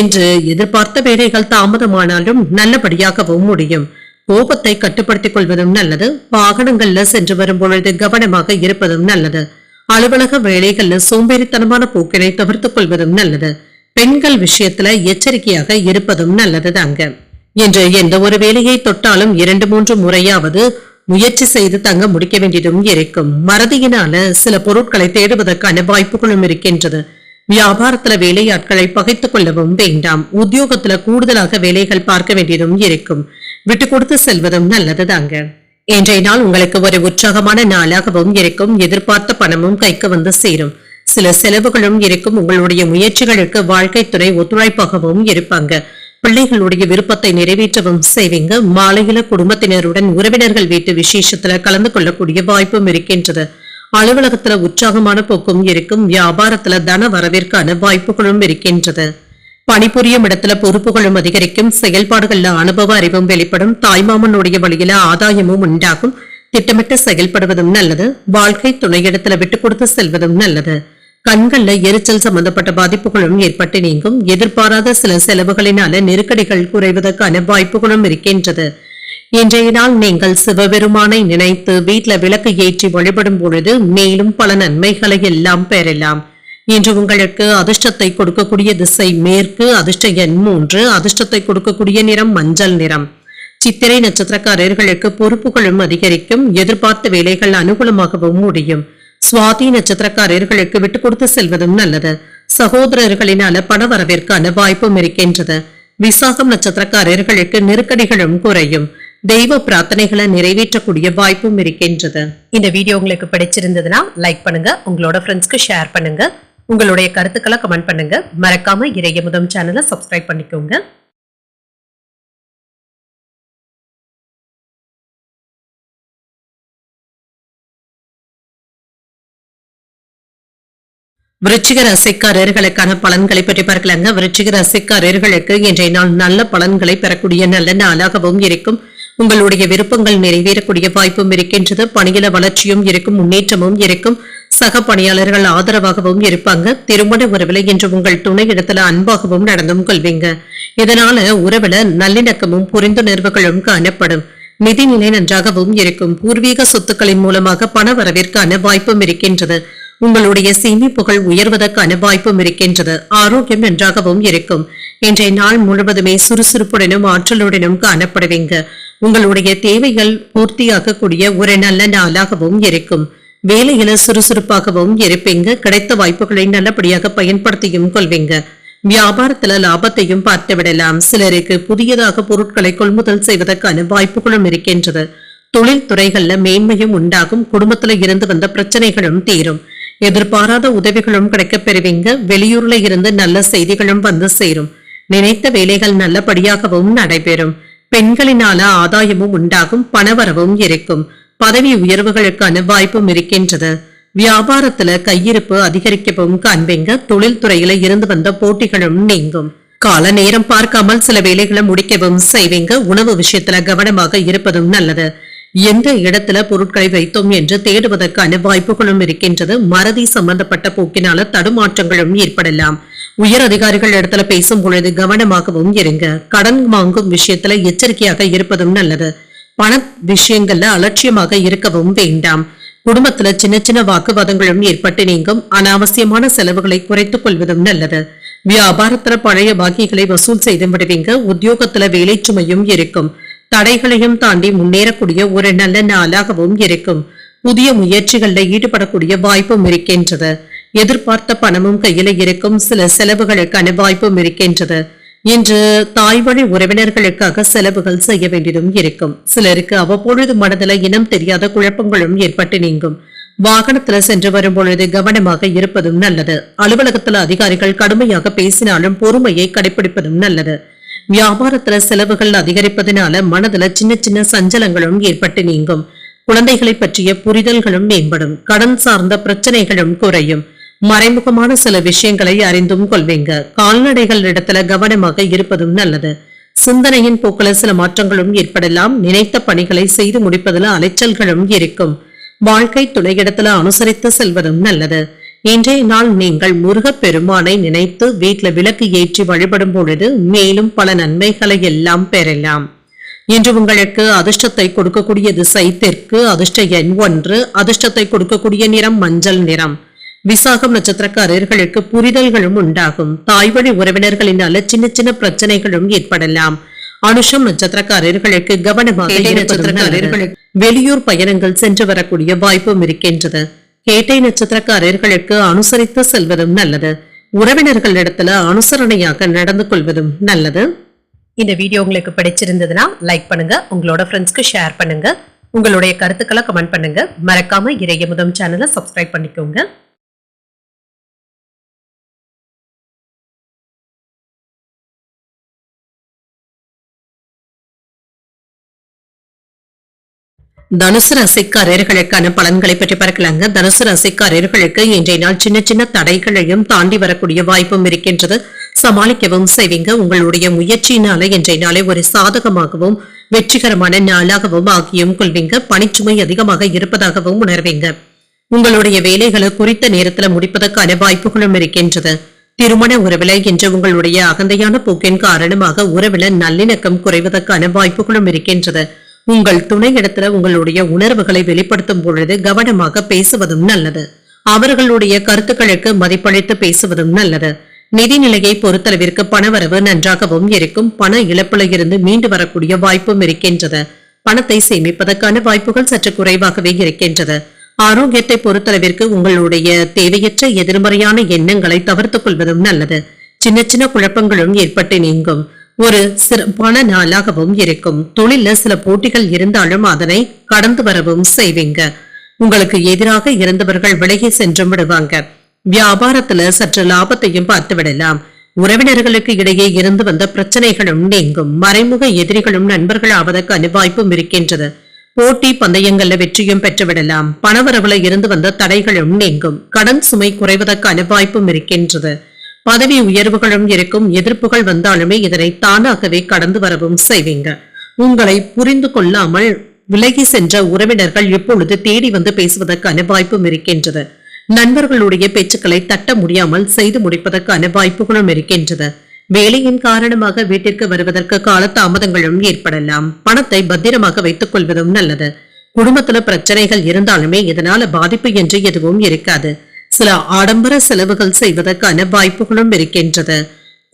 என்று எதிர்பார்த்த வேலைகள் தாமதமானாலும் நல்லபடியாகவும் முடியும். கோபத்தை கட்டுப்படுத்திக் கொள்வதும் நல்லது. வாகனங்கள்ல சென்று வரும் பொழுது கவனமாக இருப்பதும் நல்லது. அலுவலக வேலைகள்ல சோம்பேறித்தனமான போக்கினை தவிர்த்துக் கொள்வதும் நல்லது. பெண்கள் விஷயத்துல எச்சரிக்கையாக இருப்பதும் நல்லது தாங்க. என்று எந்த ஒரு வேலையை தொட்டாலும் 2-3 முறையாவது முயற்சி செய்து தங்க முடிக்க வேண்டியதும் இருக்கும். மறதியினால சில பொருட்களை தேடுவதற்கான வாய்ப்புகளும் இருக்கின்றது. வியாபாரத்துல வேலையாட்களை பகைத்துக் கொள்ளவும் வேண்டாம். உத்தியோகத்துல கூடுதலாக வேலைகள் பார்க்க வேண்டியதும் இருக்கும். விட்டு கொடுத்து செல்வதும் நல்லது தாங்க. இன்றைய நாள் உங்களுக்கு ஒரு உற்சாகமான நாளாகவும் இருக்கும். எதிர்பார்த்த பணமும் கைக்கு வந்து சேரும். சில செலவுகளும் இருக்கும். உங்களுடைய முயற்சிகளுக்கு வாழ்க்கை துணை ஒத்துழைப்பாகவும் இருப்பாங்க. பிள்ளைகளுடைய விருப்பத்தை நிறைவேற்றவும் செய்வீங்க. மாலையில குடும்பத்தினருடன் உறவினர்கள் வீட்டு விசேஷத்துல கலந்து கொள்ளக்கூடிய வாய்ப்பும் இருக்கின்றது. அலுவலகத்துல உற்சாகமான போக்கும் இருக்கும். வியாபாரத்துல தன வரவிற்கான வாய்ப்புகளும் இருக்கின்றது. பணிபுரியும் இடத்துல பொறுப்புகளும் அதிகரிக்கும். செயல்பாடுகள்ல அனுபவ அறிவும் வெளிப்படும். தாய்மாமனுடைய வழியில ஆதாயமும் உண்டாகும். திட்டமிட்டு செயல்படுவதும் நல்லது. வாழ்க்கை துணையிடத்துல விட்டு கொடுத்து செல்வதும் நல்லது. கண்கள்ல எரிச்சல் சம்பந்தப்பட்ட பாதிப்புகளும் ஏற்பட்டு நீங்கும். எதிர்பாராத சில செலவுகளினால நெருக்கடிகள் குறைவதற்கான வாய்ப்புகளும் இருக்கின்றது. இன்றைய நாள் நீங்கள் சிவபெருமானை நினைத்து வீட்டுல விளக்கு ஏற்றி வழிபடும் பொழுது மேலும் பல நன்மைகளை எல்லாம் பெறலாம். இன்று உங்களுக்கு அதிர்ஷ்டத்தை கொடுக்கக்கூடிய திசை மேற்கு. அதிர்ஷ்ட எண் 3. அதிர்ஷ்டத்தை கொடுக்கக்கூடிய நிறம் மஞ்சள் நிறம். சித்திரை நட்சத்திரக்காரர்களுக்கு பொறுப்புகளும் அதிகரிக்கும். எதிர்பார்த்த வேலைகள் அனுகூலமாகவும் முடியும். சுவாதி நட்சத்திரக்காரர்களுக்கு விட்டு கொடுத்து செல்வதும் நல்லது. சகோதரர்களினால பணவரவிற்கான வாய்ப்பும் இருக்கின்றது. விசாகம் நட்சத்திரக்காரர்களுக்கு நெருக்கடிகளும் குறையும். தெய்வ பிரார்த்தனைகளை நிறைவேற்றக்கூடிய வாய்ப்பும் இருக்கின்றது. இந்த வீடியோ உங்களுக்கு பிடிச்சிருந்ததுன்னா லைக் பண்ணுங்க, உங்களோட ஃப்ரெண்ட்ஸ்க்கு ஷேர் பண்ணுங்க, உங்களுடைய கருத்துக்களை கமெண்ட் பண்ணுங்க. மறக்காம இறையமுதம் சேனலை சப்ஸ்கிரைப் பண்ணிக்கோங்க. விருச்சிக ராசிக்காரர்களுக்கான பலன்களை பற்றி பார்க்கலாங்க. விருச்சிக ராசிக்காரர்களுக்கு இன்றைய நாள் நல்ல பலன்களை பெறக்கூடிய நல்ல நாளாகவும் இருக்கும். உங்களுடைய விருப்பங்கள் நிறைவேறக்கூடிய வாய்ப்பும் இருக்கின்றது. பணியில வளர்ச்சியும் இருக்கும், முன்னேற்றமும் இருக்கும். சக பணியாளர்கள் ஆதரவாகவும் இருப்பாங்க. திருமண உறவுல இன்று உங்கள் துணை இடத்துல அன்பாகவும் நடந்தும் கொள்வீங்க. இதனால உறவுல நல்லிணக்கமும் புரிந்துணர்வுகளும் காணப்படும். நிதிநிலை நன்றாகவும் இருக்கும். பூர்வீக சொத்துக்களின் மூலமாக பண வரவிற்கான வாய்ப்பும் இருக்கின்றது. உங்களுடைய சேமிப்புகள் உயர்வதற்கான வாய்ப்பும் இருக்கின்றது. ஆரோக்கியம் நன்றாகவும் இருக்கும். இன்றைய நாள் முழுவதுமே சுறுசுறுப்புடனும் ஆற்றலுடனும் காணப்படுவீங்க. உங்களுடைய தேவைகள் பூர்த்தியாகக்கூடிய ஒரு நல்ல நாளாகவும் இருக்கும். வேலையில சுறுசுறுப்பாகவும் இருப்பீங்க. கிடைத்த வாய்ப்புகளை நல்லபடியாக பயன்படுத்தியும் கொள்வீங்க. வியாபாரத்துல லாபத்தையும் பார்த்து விடலாம். சிலருக்கு புதியதாக பொருட்களை கொள்முதல் செய்வதற்கான வாய்ப்புகளும் இருக்கின்றது. தொழில் துறைகள்ல மேன்மையும் உண்டாகும். குடும்பத்துல இருந்து வந்த பிரச்சனைகளும் தீரும். எதிர்பாராத உதவிகளும் கிடைக்கப் பெறுவீங்க. வெளியூர்ல இருந்து நல்ல செய்திகளும் வந்து சேரும். நினைத்த வேலைகள் நல்லபடியாகவும் நடைபெறும். பெண்களினால ஆதாயமும் உண்டாகும். பணவரவும் இருக்கும். பதவி உயர்வுகளுக்கான வாய்ப்பும் இருக்கின்றது. வியாபாரத்துல கையிருப்பு அதிகரிக்கவும் காண்பீங்க. தொழில் துறையில இருந்து வந்த போட்டிகளும் நீங்கும். கால நேரம் பார்க்காமல் சில வேலைகளை முடிக்கவும் செய்வீங்க. உணவு விஷயத்துல கவனமாக இருப்பதும் நல்லது. எந்த இடத்துல பொருட்களை வைத்தோம் என்று தேடுவதற்கான வாய்ப்புகளும் இருக்கின்றது. மறதி சம்பந்தப்பட்ட போக்கினால தடுமாற்றங்களும் ஏற்படலாம். உயர் அதிகாரிகள் இடத்துல பேசும் பொழுது கவனமாகவும் இருங்க. கடன் வாங்கும் விஷயத்துல எச்சரிக்கையாக இருப்பதும் நல்லது. பண விஷயங்கள்ல அலட்சியமாக இருக்கவும் வேண்டாம். குடும்பத்துல சின்ன சின்ன வாக்குவாதங்களும் ஏற்பட்டு நீங்கும். அனாவசியமான செலவுகளை குறைத்துக் கொள்வதும் நல்லது. வியாபாரத்துல பழைய பாக்கிகளை வசூல் செய்து விடுவீங்க. உத்தியோகத்துல வேலை சுமையும் இருக்கும். தடைகளையும் தாண்டி முன்னேறக்கூடிய ஒரு நல்ல நாளாகவும் இருக்கும். புதிய முயற்சிகள்ல ஈடுபடக்கூடிய வாய்ப்பும் இருக்கின்றது. எதிர்பார்த்த பணமும் கையில இருக்கும். சில செலவுகளுக்கான வாய்ப்பும் இருக்கின்றது. இன்று தாய்வழி உறவினர்களுக்காக செலவுகள் செய்ய வேண்டியதும் இருக்கும். சிலருக்கு அவ்வப்பொழுது மனதில் இனம் தெரியாத குழப்பங்களும் ஏற்பட்டு நீங்கும். வாகனத்துல சென்று வரும் பொழுது கவனமாக இருப்பதும் நல்லது. அலுவலகத்துல அதிகாரிகள் கடுமையாக பேசினாலும் பொறுமையை கடைபிடிப்பதும் நல்லது. வியாபாரத்துல செலவுகள் அதிகரிப்பதனால மனதுல சின்ன சின்ன சஞ்சலங்களும் ஏற்பட்டு நீங்கும். குழந்தைகளை பற்றிய புரிதல்களும் மேம்படும். கடன் சார்ந்த பிரச்சனைகளும் குறையும். மறைமுகமான சில விஷயங்களை அறிந்தும் கொள்வீங்க. கால்நடைகள் இடத்துல கவனமாக இருப்பதும் நல்லது. சிந்தனையின் போக்கில சில மாற்றங்களும் ஏற்படலாம். நினைத்த பணிகளை செய்து முடிப்பதில் அலைச்சல்களும் இருக்கும். வாழ்க்கை துணையிடத்துல அனுசரித்து செல்வதும் நல்லது. இன்றைய நாள் நீங்கள் முருகப் பெருமானை நினைத்து வீட்டுல விளக்கு ஏற்றி வழிபடும் பொழுது மேலும் பல நன்மைகளை எல்லாம் பெறலாம். இன்று உங்களுக்கு அதிர்ஷ்டத்தை கொடுக்கக்கூடிய திசை தெற்கு. அதிர்ஷ்ட எண் 1. அதிர்ஷ்டத்தை கொடுக்கக்கூடிய நிறம் மஞ்சள் நிறம். விசாகம் நட்சத்திரக்காரர்களுக்கு புரிதல்களும் உண்டாகும். தாய்வழி உறவினர்களினால சின்ன சின்ன பிரச்சனைகளும் ஏற்படலாம். அனுஷம் நட்சத்திரக்காரர்களுக்கு கவனமாக நட்சத்திரக்காரர்களுக்கு வெளியூர் பயணங்கள் சென்று வரக்கூடிய வாய்ப்பும் இருக்கின்றது. கேட்டை நட்சத்திரக்காரர்களுக்கு அனுசரித்து செல்வதும் நல்லது. உறவினர்களிடத்துல அனுசரணையாக நடந்து கொள்வதும் நல்லது. இந்த வீடியோ உங்களுக்கு பிடிச்சிருந்ததுன்னா லைக் பண்ணுங்க. உங்களோட ஃப்ரெண்ட்ஸ்க்கு ஷேர் பண்ணுங்க. உங்களுடைய கருத்துக்களை கமெண்ட் பண்ணுங்க. மறக்காம இறையமுதம் சேனலை சப்ஸ்கிரைப் பண்ணிக்கோங்க. தனுசு ராசிக்காரர்களுக்கான பலன்களை பற்றி பார்க்கலாங்க. தனுசு ராசிக்காரர்களுக்கு இன்றைய நாள் சின்ன சின்ன தடைகளையும் தாண்டி வரக்கூடிய வாய்ப்பும் இருக்கின்றது. சமாளிக்கவும் செய்வீங்க. உங்களுடைய முயற்சியினால இன்றைய நாளை ஒரு சாதகமாகவும் வெற்றிகரமான நாளாகவும் ஆகியும் கொள்வீங்க. பணிச்சுமை அதிகமாக இருப்பதாகவும் உணர்வீங்க. உங்களுடைய வேலைகளை குறித்த நேரத்துல முடிப்பதற்கான வாய்ப்புகளும் இருக்கின்றது. திருமண உறவில இன்று உங்களுடைய அகந்தையான போக்கின் காரணமாக உறவில நல்லிணக்கம் குறைவதற்கான வாய்ப்புகளும் இருக்கின்றது. உங்கள் துணை இடத்துல உங்களுடைய உணர்வுகளை வெளிப்படுத்தும் பொழுது கவனமாக பேசுவதும் நல்லது. அவர்களுடைய கருத்துக்களுக்கு மதிப்பளித்து பேசுவதும் நல்லது. நிதிநிலையை பொறுத்தளவிற்கு பணவரவு நன்றாகவும் இருக்கும். பண இழப்புல இருந்து மீண்டு வரக்கூடிய வாய்ப்பும் இருக்கின்றது. பணத்தை சேமிப்பதற்கான வாய்ப்புகள் சற்று குறைவாகவே இருக்கின்றது. ஆரோக்கியத்தை பொறுத்தளவிற்கு உங்களுடைய தேவையற்ற எதிர்மறையான எண்ணங்களை தவிர்த்துக் கொள்வதும் நல்லது. சின்ன சின்ன குழப்பங்களும் ஏற்பட்டு நீங்கும். ஒரு சிறப்பான நாளாகவும் இருக்கும். தொழில சில போட்டிகள் இருந்தாலும் அதனை கடந்து வரவும் செய்வீங்க. உங்களுக்கு எதிராக இருந்தவர்கள் விலகி சென்று விடுவாங்க. வியாபாரத்துல சற்று லாபத்தையும் பார்த்து விடலாம். உறவினர்களுக்கு இடையே இருந்து வந்த பிரச்சனைகளும் நீங்கும். மறைமுக எதிரிகளும் நண்பர்கள் ஆவதற்கான வாய்ப்பும் இருக்கின்றது. போட்டி பந்தயங்கள்ல வெற்றியும் பெற்றுவிடலாம். பணவரவுல இருந்து வந்த தடைகளும் நீங்கும். கடன் சுமை குறைவதற்கான வாய்ப்பும் இருக்கின்றது. பதவி உயர்வுகளும் இருக்கும். எதிர்ப்புகள் வந்தாலுமே இதனை தானாகவே கடந்து வரவும் செய்வீங்க. உங்களை புரிந்து கொள்ளாமல் விலகி சென்ற உறவினர்கள் இப்பொழுது தேடி வந்து பேசுவதற்கான வாய்ப்பும் இருக்கின்றது. நண்பர்களுடைய பேச்சுக்களை தட்ட முடியாமல் செய்து முடிப்பதற்கான வாய்ப்புகளும் இருக்கின்றது. வேலையின் காரணமாக வீட்டிற்கு வருவதற்கு கால தாமதங்களும் ஏற்படலாம். பணத்தை பத்திரமாக வைத்துக் கொள்வதும் நல்லது. குடும்பத்துல பிரச்சனைகள் இருந்தாலுமே இதனால பாதிப்பு என்று எதுவும் இருக்காது. சில ஆடம்பர செலவுகள் செய்வதற்கான வாய்ப்புகளும் இருக்கின்றது.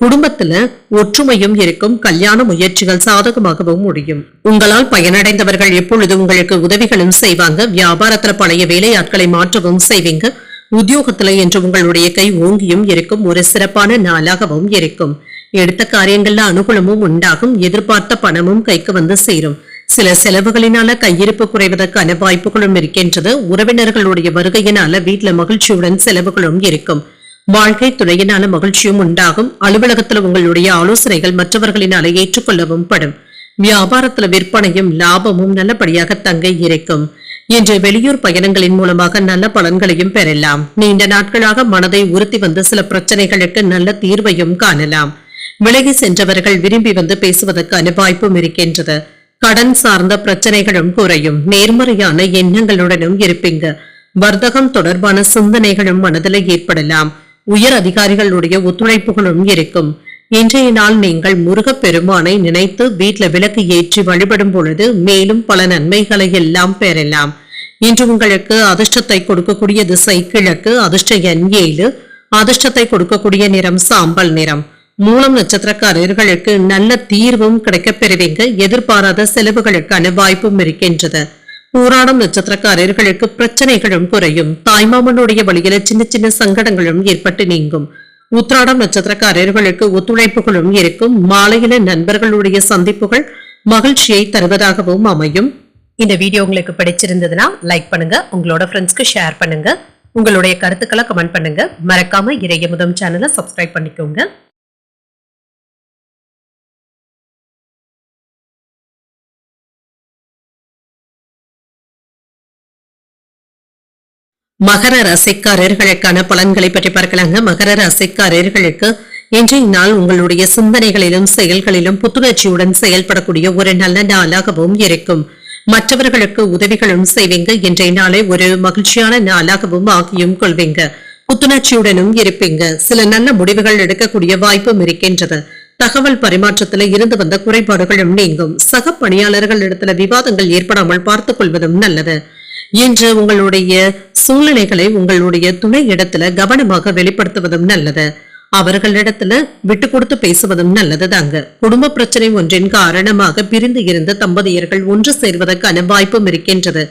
குடும்பத்துல ஒற்றுமையும் இருக்கும். கல்யாண முயற்சிகள் சாதகமாகவும் முடியும். உங்களால் பயனடைந்தவர்கள் எப்பொழுது உங்களுக்கு உதவிகளும் செய்வாங்க. வியாபாரத்துல பழைய வேலையாட்களை மாற்றவும் செய்வீங்க. உத்தியோகத்துல என்று உங்களுடைய கை ஓங்கியும் இருக்கும். ஒரு சிறப்பான நாளாகவும் இருக்கும். எடுத்த காரியங்கள்ல அனுகூலமும் உண்டாகும். எதிர்பார்த்த பணமும் கைக்கு வந்து சேரும். சில செலவுகளினால கையிருப்பு குறைவதற்கான வாய்ப்புகளும் இருக்கின்றது. உறவினர்களுடைய வருகையினால வீட்டுல மகிழ்ச்சியுடன் செலவுகளும் இருக்கும். வாழ்க்கை துணையினால மகிழ்ச்சியும் உண்டாகும். அலுவலகத்துல உங்களுடைய ஆலோசனைகள் மற்றவர்களினால ஏற்றுக்கொள்ளவும் படும். வியாபாரத்துல விற்பனையும் லாபமும் நல்லபடியாக தங்க இருக்கும். இன்று வெளியூர் பயணங்களின் மூலமாக நல்ல பலன்களையும் பெறலாம். நீண்ட நாட்களாக மனதை உறுத்தி வந்த சில பிரச்சனைகளுக்கு நல்ல தீர்வையும் காணலாம். விலகி சென்றவர்கள் விரும்பி வந்து பேசுவதற்கான வாய்ப்பும் இருக்கின்றது. கடன் சார்ந்த பிரச்சனைகளும் குறையும். நேர்மறையான எண்ணங்களுடனும் இருப்பீங்க. வர்த்தகம் தொடர்பான சிந்தனைகளும் மனதில் ஏற்படலாம். உயர் அதிகாரிகளுடைய ஒத்துழைப்புகளும் இருக்கும். இன்றைய நாள் நீங்கள் முருகப் பெருமானை நினைத்து வீட்டில் விளக்கு ஏற்றி வழிபடும் பொழுது மேலும் பல நன்மைகளை எல்லாம் பெறலாம். இன்று உங்களுக்கு அதிர்ஷ்டத்தை கொடுக்கக்கூடிய திசை கிழக்கு. அதிர்ஷ்ட எண் 7. அதிர்ஷ்டத்தை கொடுக்கக்கூடிய நிறம் சாம்பல் நிறம். மூலம் நட்சத்திரக்காரர்களுக்கு நல்ல தீர்வும் கிடைக்கப் பெறுவீங்க. எதிர்பாராத செலவுகளுக்கான வாய்ப்பும் இருக்கின்றது. பூராடம் நட்சத்திரக்காரர்களுக்கு பிரச்சனைகளும் குறையும். தாய்மாமனுடைய வழியில சின்ன சின்ன சங்கடங்களும் ஏற்பட்டு நீங்கும். உத்திராடம் நட்சத்திரக்காரர்களுக்கு ஒத்துழைப்புகளும் இருக்கும். மாலையில நண்பர்களுடைய சந்திப்புகள் மகிழ்ச்சியை தருவதாகவும் அமையும். இந்த வீடியோ உங்களுக்கு பிடிச்சிருந்ததுன்னா லைக் பண்ணுங்க. உங்களோட ஃப்ரெண்ட்ஸ்க்கு ஷேர் பண்ணுங்க. உங்களுடைய கருத்துக்களை கமெண்ட் பண்ணுங்க. மறக்காம இறையமுதம் சேனலை சப்ஸ்கிரைப் பண்ணிக்கோங்க. மகர ராசிக்காரர்களுக்கான பலன்களை பற்றி பார்க்கலாங்க. மகர ராசிக்காரர்களுக்கு இன்றைய நாள் உங்களுடைய சிந்தனைகளிலும் செயல்களிலும் புத்துணர்ச்சியுடன் செயல்படக்கூடிய ஒரு நல்ல நாளாகவும் இருக்கும். மற்றவர்களுக்கு உதவிகளும் செய்வீங்க. இன்றைய நாளை ஒரு மகிழ்ச்சியான நாளாகவும் ஆக்கியும் கொள்வீங்க. புத்துணர்ச்சியுடனும் இருப்பீங்க. சில நல்ல முடிவுகள் எடுக்கக்கூடிய வாய்ப்பும் இருக்கின்றது. தகவல் பரிமாற்றத்துல இருந்து வந்த குறைபாடுகளும் நீங்கும். சக பணியாளர்கள் இடத்துல விவாதங்கள் ஏற்படாமல் பார்த்துக் கொள்வதும் நல்லது. இன்று உங்களுடைய சூழ்நிலைகளை உங்களுடைய துணை இடத்துல கவனமாக வெளிப்படுத்துவதும் நல்லது. அவர்களிடத்துல விட்டு கொடுத்து பேசுவதும் நல்லது தாங்க. குடும்ப பிரச்சனை ஒன்றின் காரணமாக பிரிந்து இருந்த தம்பதியர்கள் ஒன்று சேர்வதற்கான வாய்ப்பும் இருக்கின்றது.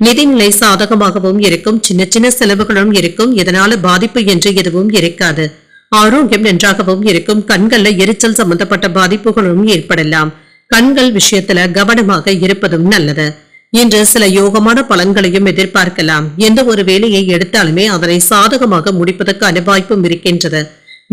நிதிநிலை சாதகமாகவும் இருக்கும். சின்ன சின்ன செலவுகளும் இருக்கும். இதனால பாதிப்பு என்று எதுவும் இருக்காது. ஆரோக்கியம் நன்றாகவும் இருக்கும். கண்கள்ல எரிச்சல் சம்பந்தப்பட்ட பாதிப்புகளும் ஏற்படலாம். கண்கள் விஷயத்துல கவனமாக இருப்பதும் நல்லது. இன்று சில யோகமான பலன்களையும் எதிர்பார்க்கலாம். எந்த ஒரு வேலையை எடுத்தாலுமே அதனை சாதகமாக முடிப்பதற்கான வாய்ப்பும் இருக்கின்றது.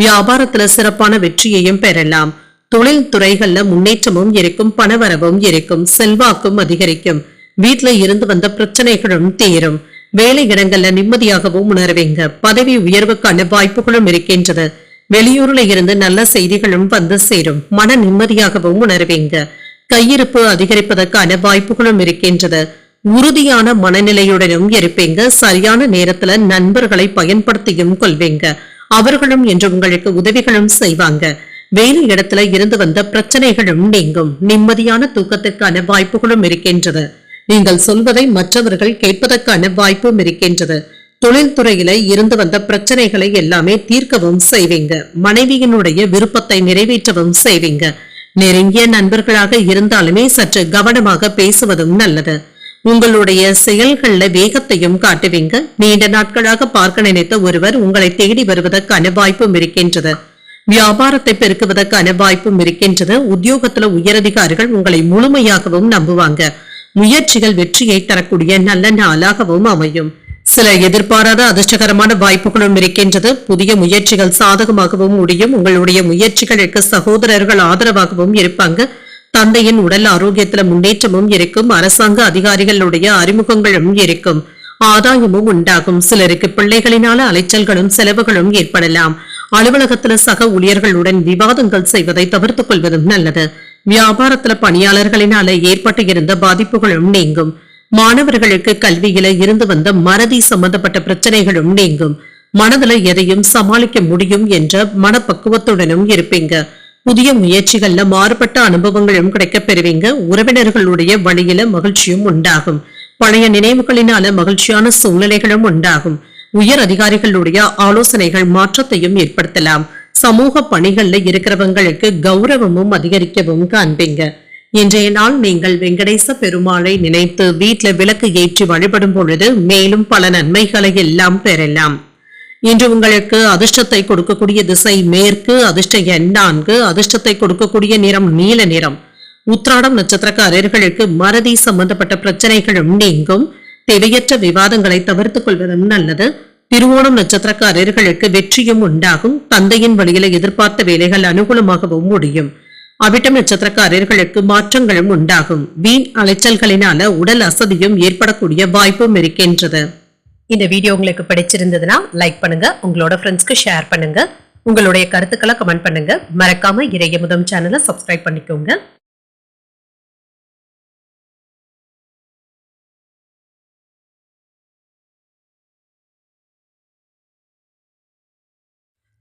வியாபாரத்துல சிறப்பான வெற்றியையும் பெறலாம். தொழில் துறைகள்ல முன்னேற்றமும் இருக்கும். பணவரவும் இருக்கும். செல்வாக்கும் அதிகரிக்கும். வீட்டுல இருந்து வந்த பிரச்சனைகளும் தீரும். வேலை இடங்கள்ல நிம்மதியாகவும் உணர்வீங்க. பதவி உயர்வுக்கான வாய்ப்புகளும் இருக்கின்றது. வெளியூர்ல இருந்து நல்ல செய்திகளும் வந்து சேரும். மன நிம்மதியாகவும் உணர்வீங்க. கையிருப்பு அதிகரிப்பதற்கான வாய்ப்புகளும் இருக்கின்றது. உறுதியான மனநிலையுடனும் இருப்பீங்க. சரியான நேரத்துல நண்பர்களை பயன்படுத்தியும் கொள்வீங்க. அவர்களும் என்று உங்களுக்கு உதவிகளும் செய்வாங்க. வேலை இடத்துல இருந்து வந்த பிரச்சனைகளும் நீங்கும். நிம்மதியான தூக்கத்திற்கான வாய்ப்புகளும் இருக்கின்றது. நீங்கள் சொல்வதை மற்றவர்கள் கேட்பதற்கான வாய்ப்பும் இருக்கின்றது. தொழில்துறையில இருந்து வந்த பிரச்சனைகளை எல்லாமே தீர்க்கவும் செய்வீங்க. மனைவியினுடைய விருப்பத்தை நிறைவேற்றவும் செய்வீங்க. நெருங்கிய நண்பர்களாக இருந்தாலுமே சற்று கவனமாக பேசுவதும் நல்லது. உங்களுடைய செயல்கள்ல வேகத்தையும் காட்டுவீங்க. நீண்ட நாட்களாக பார்க்க நினைத்த ஒருவர் உங்களை தேடி வருவதற்கான வாய்ப்பும் இருக்கின்றது. வியாபாரத்தை பெருக்குவதற்கான வாய்ப்பும் இருக்கின்றது. உத்தியோகத்துல உயரதிகாரிகள் உங்களை முழுமையாகவும் நம்புவாங்க. முயற்சிகள் வெற்றியை தரக்கூடிய நல்ல நாளாகவும் அமையும். சில எதிர்பாராத அதிர்ஷ்டகரமான வாய்ப்புகளும் இருக்கின்றது. புதிய முயற்சிகள் சாதகமாகவும் முடியும். உங்களுடைய முயற்சிகளுக்கு சகோதரர்கள் ஆதரவாகவும் இருப்பாங்க. தந்தையின் உடல் ஆரோக்கியத்துல முன்னேற்றமும் இருக்கும். அரசாங்க அதிகாரிகளுடைய அறிமுகங்களும் இருக்கும். ஆதாயமும் உண்டாகும். சிலருக்கு பிள்ளைகளினால அலைச்சல்களும் செலவுகளும் ஏற்படலாம். அலுவலகத்துல சக ஊழியர்களுடன் விவாதங்கள் செய்வதை தவிர்த்துக் கொள்வதும் நல்லது. வியாபாரத்துல பணியாளர்களினால ஏற்பட்டு இருந்த பாதிப்புகளும் நீங்கும். மாணவர்களுக்கு கல்வியில இருந்து வந்த மறதி சம்பந்தப்பட்ட பிரச்சனைகளும் நீங்கும். மனதுல எதையும் சமாளிக்க முடியும் என்ற மனப்பக்குவத்துடனும் இருப்பீங்க. புதிய முயற்சிகள்ல மாறுபட்ட அனுபவங்களும் கிடைக்கப் பெறுவீங்க. உறவினர்களுடைய வழியில மகிழ்ச்சியும் உண்டாகும். பழைய நினைவுகளினால மகிழ்ச்சியான சூழ்நிலைகளும் உண்டாகும். உயர் அதிகாரிகளுடைய ஆலோசனைகள் மாற்றத்தையும் ஏற்படுத்தலாம். சமூக பணிகள்ல இருக்கிறவங்களுக்கு கௌரவமும் அதிகரிக்கவும் காண்பீங்க. இன்றைய நாள் நீங்கள் வெங்கடேச பெருமாளை நினைத்து வீட்டுல விளக்கு ஏற்றி வழிபடும் பொழுது மேலும் பல நன்மைகளை எல்லாம் பெறலாம். இன்று உங்களுக்கு அதிர்ஷ்டத்தை கொடுக்கக்கூடிய திசை மேற்கு, அதிர்ஷ்ட எண் 4, அதிர்ஷ்டத்தை கொடுக்கக்கூடிய நிறம் நீல நிறம். உத்திராடம் நட்சத்திரக்காரர்களுக்கு மறதி சம்பந்தப்பட்ட பிரச்சனைகளும் நீங்கும். தேவையற்ற விவாதங்களை தவிர்த்துக் கொள்வதும் நல்லது. திருவோணம் நட்சத்திரக்காரர்களுக்கு வெற்றியும் உண்டாகும். தந்தையின் வழியில எதிர்பார்த்த வேலைகள் அனுகூலமாகவும் முடியும். அவிட்டம் நட்சத்திரக்காரர்களுக்கு மாற்றங்களும் உண்டாகும். வீண் அலைச்சல்களினால உடல் அசதியும் ஏற்படக்கூடிய வாய்ப்பும் இருக்கின்றது. இந்த வீடியோ உங்களுக்கு பிடிச்சிருந்ததுன்னா லைக் பண்ணுங்க, உங்களோட ஃப்ரெண்ட்ஸ்க்கு ஷேர் பண்ணுங்க, உங்களுடைய கருத்துக்களை கமெண்ட் பண்ணுங்க. மறக்காம இறையமுதம் சேனலை சப்ஸ்கிரைப் பண்ணிக்கோங்க.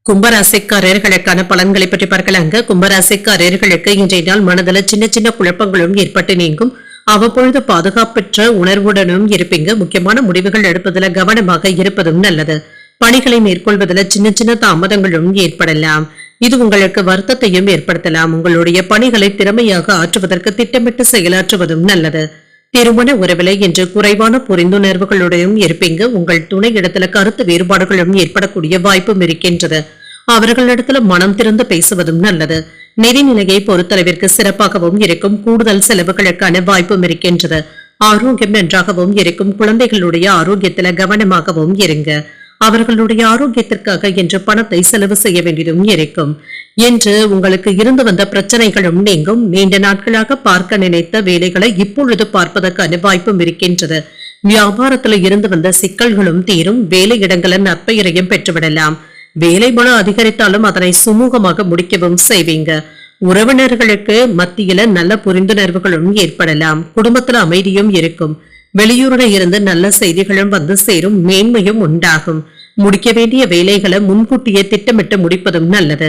கும்பராசிக்காரர்களுக்கான பலன்களை பற்றி பார்க்கலாங்க. கும்பராசிக்காரர்களுக்கு இன்றைய நாள் மனதில் சின்ன சின்ன குழப்பங்களும் ஏற்பட்டு நீங்கும். அவ்வப்பொழுது பாதுகாப்பற்ற உணர்வுடனும் இருப்பீங்க. முக்கியமான முடிவுகள் எடுப்பதில் கவனமாக இருப்பதும் நல்லது. பணிகளை மேற்கொள்வதில் சின்ன சின்ன தாமதங்களும் ஏற்படலாம். இது உங்களுக்கு வருத்தத்தையும் ஏற்படுத்தலாம். உங்களுடைய பணிகளை திறமையாக ஆற்றுவதற்கு திட்டமிட்டு செயலாற்றுவதும் நல்லது. திருமண உறவிலை என்று குறைவான புரிந்துணர்வுகளுடையும் இருப்பீங்க. உங்கள் துணை இடத்துல கருத்து வேறுபாடுகளும் ஏற்படக்கூடிய வாய்ப்பும் இருக்கின்றது. அவர்களிடத்துல மனம் திறந்து பேசுவதும் நல்லது. நிதிநிலையை பொறுத்தளவிற்கு சிறப்பாகவும் இருக்கும். கூடுதல் செலவுகளுக்கான வாய்ப்பும் இருக்கின்றது. ஆரோக்கியம் நன்றாகவும் இருக்கும். குழந்தைகளுடைய ஆரோக்கியத்துல கவனமாகவும் இருங்க. அவர்களுடைய ஆரோக்கியத்திற்காக என்று பணத்தை செலவு செய்ய வேண்டியதும் இருக்கும். என்று உங்களுக்கு இருந்து வந்த பிரச்சனைகளும் நீங்கும். நீண்ட நாட்களாக பார்க்க நினைத்த வேலைகளை இப்பொழுது பார்ப்பதற்கான வாய்ப்பும் இருக்கின்றது. வியாபாரத்துல இருந்து வந்த சிக்கல்களும் தீரும். வேலை இடங்கள நற்பெயரையும் பெற்றுவிடலாம். வேலை பளு அதிகரித்தாலும் அதனை சுமூகமாக முடிக்கவும் செய்வீங்க. உறவினர்களுக்கு மத்தியில நல்ல புரிந்துணர்வுகளும் ஏற்படலாம். குடும்பத்துல அமைதியும் இருக்கும். வெளியூரில் இருந்து நல்ல செய்திகளும் வந்து சேரும். மேன்மையும் உண்டாகும். முடிக்க வேண்டிய வேலைகளை முன்கூட்டியே திட்டமிட்டு முடிப்பதும் நல்லது.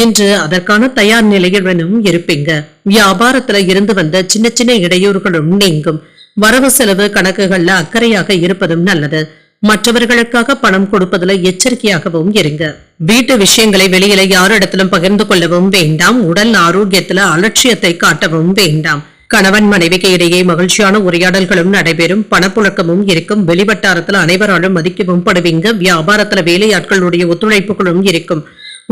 இன்று அதற்கான தயார் நிலையுடனும் இருப்பீங்க. வியாபாரத்துல இருந்து வந்த சின்ன சின்ன இடையூறுகளும் நீங்கும். வரவு செலவு கணக்குகள்ல அக்கறையாக இருப்பதும் நல்லது. மற்றவர்களுக்காக பணம் கொடுப்பதுல எச்சரிக்கையாகவும் இருங்க. வீட்டு விஷயங்களை வெளியில யாரிடத்திலும் பகிர்ந்து கொள்ளவும் வேண்டாம். உடல் ஆரோக்கியத்துல அலட்சியத்தை காட்டவும் வேண்டாம். கணவன் மனைவிக்கு இடையே மகிழ்ச்சியான உரையாடல்களும் நடைபெறும். பணப்புழக்கமும் இருக்கும். வெளிவட்டாரத்துல அனைவராலும் மதிக்கவும் படுவீங்க. வியாபாரத்துல வேலையாட்களுடைய ஒத்துழைப்புகளும் இருக்கும்.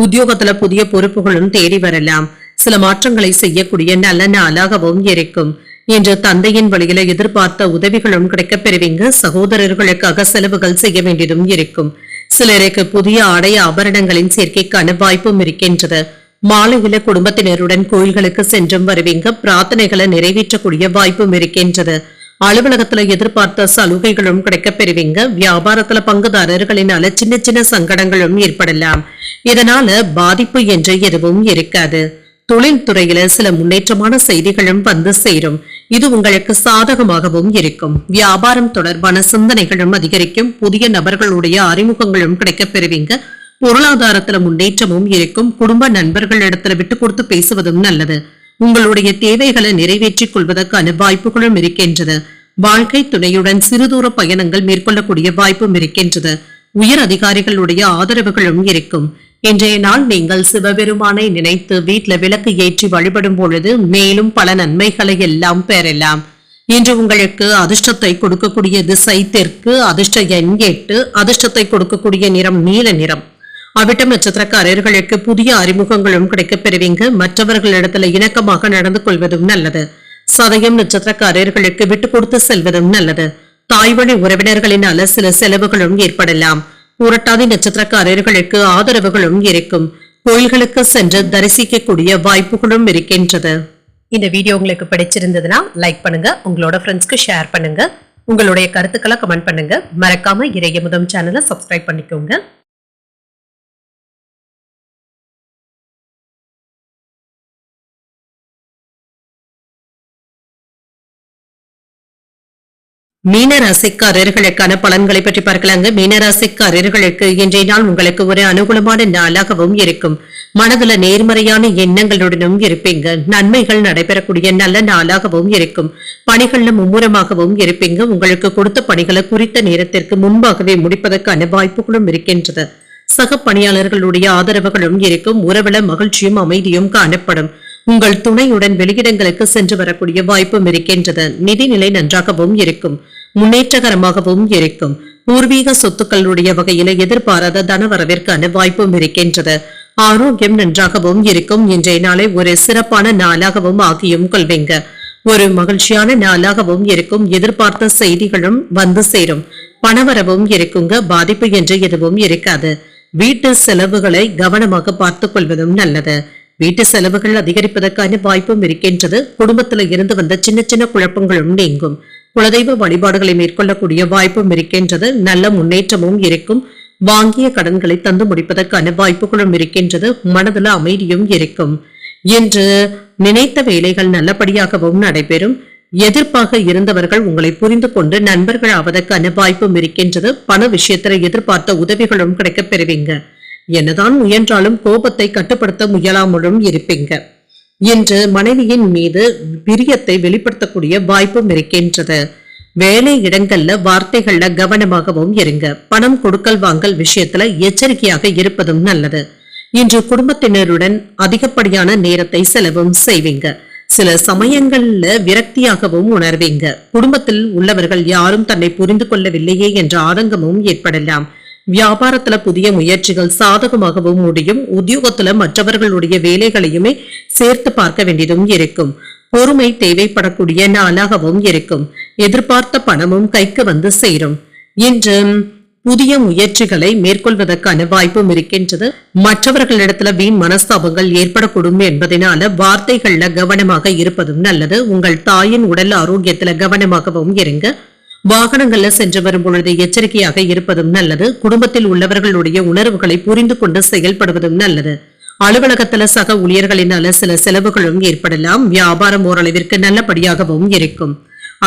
உத்தியோகத்துல புதிய பொறுப்புகளும் தேடி வரலாம். சில மாற்றங்களை செய்யக்கூடிய நல்ல நாளாகவும் இருக்கும். இன்று தந்தையின் வழியில எதிர்பார்த்த உதவிகளும் கிடைக்கப் பெறுவீங்க. சகோதரர்களுக்காக செலவுகள் செய்ய வேண்டியதும் இருக்கும். சிலருக்கு புதிய ஆடை ஆபரணங்களின் சேர்க்கைக்கான வாய்ப்பும் இருக்கின்றது. மாலையில குடும்பத்தினருடன் கோயில்களுக்கு சென்றும் வருவீங்க. பிரார்த்தனைகளை நிறைவேற்றக்கூடிய வாய்ப்பும் இருக்கின்றது. அலுவலகத்துல எதிர்பார்த்த சலுகைகளும் கிடைக்கப் பெறுவீங்க. வியாபாரத்துல பங்குதாரர்களினால சின்ன சின்ன சங்கடங்களும் ஏற்படலாம். இதனால பாதிப்பு என்று எதுவும் இருக்காது. தொழில்துறையில சில முன்னேற்றமான செய்திகளும் வந்து சேரும். இது உங்களுக்கு சாதகமாகவும் இருக்கும். வியாபாரம் தொடர்பான சிந்தனைகளும் அதிகரிக்கும். புதிய நபர்களுடைய அறிமுகங்களும் கிடைக்கப் பெறுவீங்க. பொருளாதாரத்துல முன்னேற்றமும் இருக்கும். குடும்ப நண்பர்களிடத்துல விட்டு கொடுத்து பேசுவதும் நல்லது. உங்களுடைய தேவைகளை நிறைவேற்றிக் கொள்வதற்கான வாய்ப்புகளும் இருக்கின்றது. வாழ்க்கை துணையுடன் சிறுதூர பயணங்கள் மேற்கொள்ளக்கூடிய வாய்ப்பும் இருக்கின்றது. உயர் அதிகாரிகளுடைய ஆதரவுகளும் இருக்கும். இன்றைய நாள் நீங்கள் சிவபெருமானை நினைத்து வீட்டுல விளக்கு ஏற்றி வழிபடும் பொழுது மேலும் பல நன்மைகளை எல்லாம் பெறலாம். இன்று உங்களுக்கு அதிர்ஷ்டத்தை கொடுக்கக்கூடிய திசை தெற்கு, அதிர்ஷ்ட எண் 8, அதிர்ஷ்டத்தை கொடுக்கக்கூடிய நிறம் நீல நிறம். அவிட்டம் நட்சத்திரக்காரர்களுக்கு புதிய அறிமுகங்களும் கிடைக்கப் பெறுவீங்க. மற்றவர்களிடத்துல இணக்கமாக நடந்து கொள்வதும் நல்லது. சதயம் நட்சத்திரக்காரர்களுக்கு விட்டு கொடுத்து செல்வதும் நல்லது. தாய்வழி உறவினர்களினால சில செலவுகளும் ஏற்படலாம். புரட்டாதி நட்சத்திரக்காரர்களுக்கு ஆதரவுகளும் இருக்கும். கோயில்களுக்கு சென்று தரிசிக்கக்கூடிய வாய்ப்புகளும் இருக்கின்றது. இந்த வீடியோ உங்களுக்கு பிடிச்சிருந்ததுன்னா லைக் பண்ணுங்க, உங்களோட ஃப்ரெண்ட்ஸ்க்கு ஷேர் பண்ணுங்க, உங்களுடைய கருத்துக்களை கமெண்ட் பண்ணுங்க. மறக்காம இறையமுதம் சேனலை சப்ஸ்கிரைப் பண்ணிக்கோங்க. மீனராசிக்காரர்களுக்கான பலன்களை பற்றி பார்க்கலாங்க. மீனராசிக்காரர்களுக்கு இன்றைய நாள் உங்களுக்கு ஒரு அனுகூலமான நாளாகவும் இருக்கும். மனதுல நேர்மறையான எண்ணங்களுடனும் இருப்பீங்க. நன்மைகள் நடைபெறக்கூடிய நல்ல நாளாகவும் இருக்கும். பணிகள்ல மும்முரமாகவும் இருப்பீங்க. உங்களுக்கு கொடுத்த பணிகளை குறித்த நேரத்திற்கு முன்பாகவே முடிப்பதற்கான வாய்ப்புகளும் இருக்கின்றது. சக பணியாளர்களுடைய ஆதரவுகளும் இருக்கும். உறவுல மகிழ்ச்சியும் அமைதியும் காணப்படும். உங்கள் துணையுடன் வெளியிடங்களுக்கு சென்று வரக்கூடிய வாய்ப்பும் இருக்கின்றது. நிதிநிலை நன்றாகவும் இருக்கும், முன்னேற்றகரமாகவும் இருக்கும். பூர்வீக சொத்துக்களுடைய வகையில எதிர்பாராத தனவரவிற்கான வாய்ப்பும் இருக்கின்றது. ஆரோக்கியம் நன்றாகவும் இருக்கும். இன்றைய நாளை ஒரு சிறப்பான நாளாகவும் ஆகியும் கொள்வீங்க. ஒரு மகிழ்ச்சியான நாளாகவும் இருக்கும். எதிர்பார்த்த செய்திகளும் வந்து சேரும். பணவரவும் இருக்குங்க. பாதிப்பு என்று எதுவும் இருக்காது. வீட்டு செலவுகளை கவனமாக பார்த்துக் கொள்வதும் நல்லது. வீட்டு செலவுகள் அதிகரிப்பதற்கான வாய்ப்பும் இருக்கின்றது. குடும்பத்தில் இருந்து வந்த சின்ன சின்ன குழப்பங்களும் நீங்கும். குலதெய்வ வழிபாடுகளை மேற்கொள்ளக்கூடிய வாய்ப்பும் இருக்கின்றது. நல்ல முன்னேற்றமும் இருக்கும். வாங்கிய கடன்களை தந்து முடிப்பதற்கான வாய்ப்புகளும் இருக்கின்றது. மனதில் அமைதியும் இருக்கும். என்று நினைத்த வேலைகள் நல்லபடியாகவும் நடைபெறும். எதிர்ப்பாக இருந்தவர்கள் உங்களை புரிந்து கொண்டு நண்பர்கள் ஆவதற்கான வாய்ப்பும் இருக்கின்றது. பண விஷயத்தில் எதிர்பார்த்த உதவிகளும் கிடைக்கப் பெறுவீங்க. என்னதான் முயன்றாலும் கோபத்தை கட்டுப்படுத்த முயலாமலும் இருப்பீங்க. இன்று மனைவியின் மீது பிரியத்தை வெளிப்படுத்தக்கூடிய வாய்ப்பும் இருக்கின்றது. வேலை இடங்கள்ல வார்த்தைகள்ல கவனமாகவும் இருங்க. பணம் கொடுக்கல் வாங்கல் விஷயத்துல எச்சரிக்கையாக இருப்பதும் நல்லது. இன்று குடும்பத்தினருடன் அதிகப்படியான நேரத்தை செலவும் செய்வீங்க. சில சமயங்கள்ல விரக்தியாகவும் உணர்வீங்க. குடும்பத்தில் உள்ளவர்கள் யாரும் தன்னை புரிந்து கொள்ளவில்லையே என்ற ஆதங்கமும் ஏற்படலாம். வியாபாரத்துல புதிய முயற்சிகள் சாதகமாகவும் முடியும். உத்தியோகத்துல மற்றவர்களுடைய வேலைகளையுமே சேர்த்து பார்க்க வேண்டியதும் இருக்கும். பொறுமை தேவைப்படக்கூடிய நாளாகவும் இருக்கும். எதிர்பார்த்த பணமும் கைக்கு வந்து சேரும். இன்று புதிய முயற்சிகளை மேற்கொள்வதற்கான வாய்ப்பும் இருக்கின்றது. மற்றவர்களிடத்துல வீண் மனஸ்தாபங்கள் ஏற்படக்கூடும் என்பதனால வார்த்தைகள்ல கவனமாக இருப்பதும் நல்லது. உங்கள் தாயின் உடல் ஆரோக்கியத்துல கவனமாகவும் இருங்க. வாகனங்கள்ல சென்று வரும் பொழுது எச்சரிக்கையாக இருப்பதும் நல்லது. குடும்பத்தில் உள்ளவர்களுடைய உணர்வுகளை புரிந்து கொண்டு செயல்படுவதும் நல்லது. அலுவலகத்துல சக ஊழியர்களினால சில செலவுகளும் ஏற்படலாம். வியாபாரம் ஓரளவிற்கு நல்லபடியாகவும் இருக்கும்.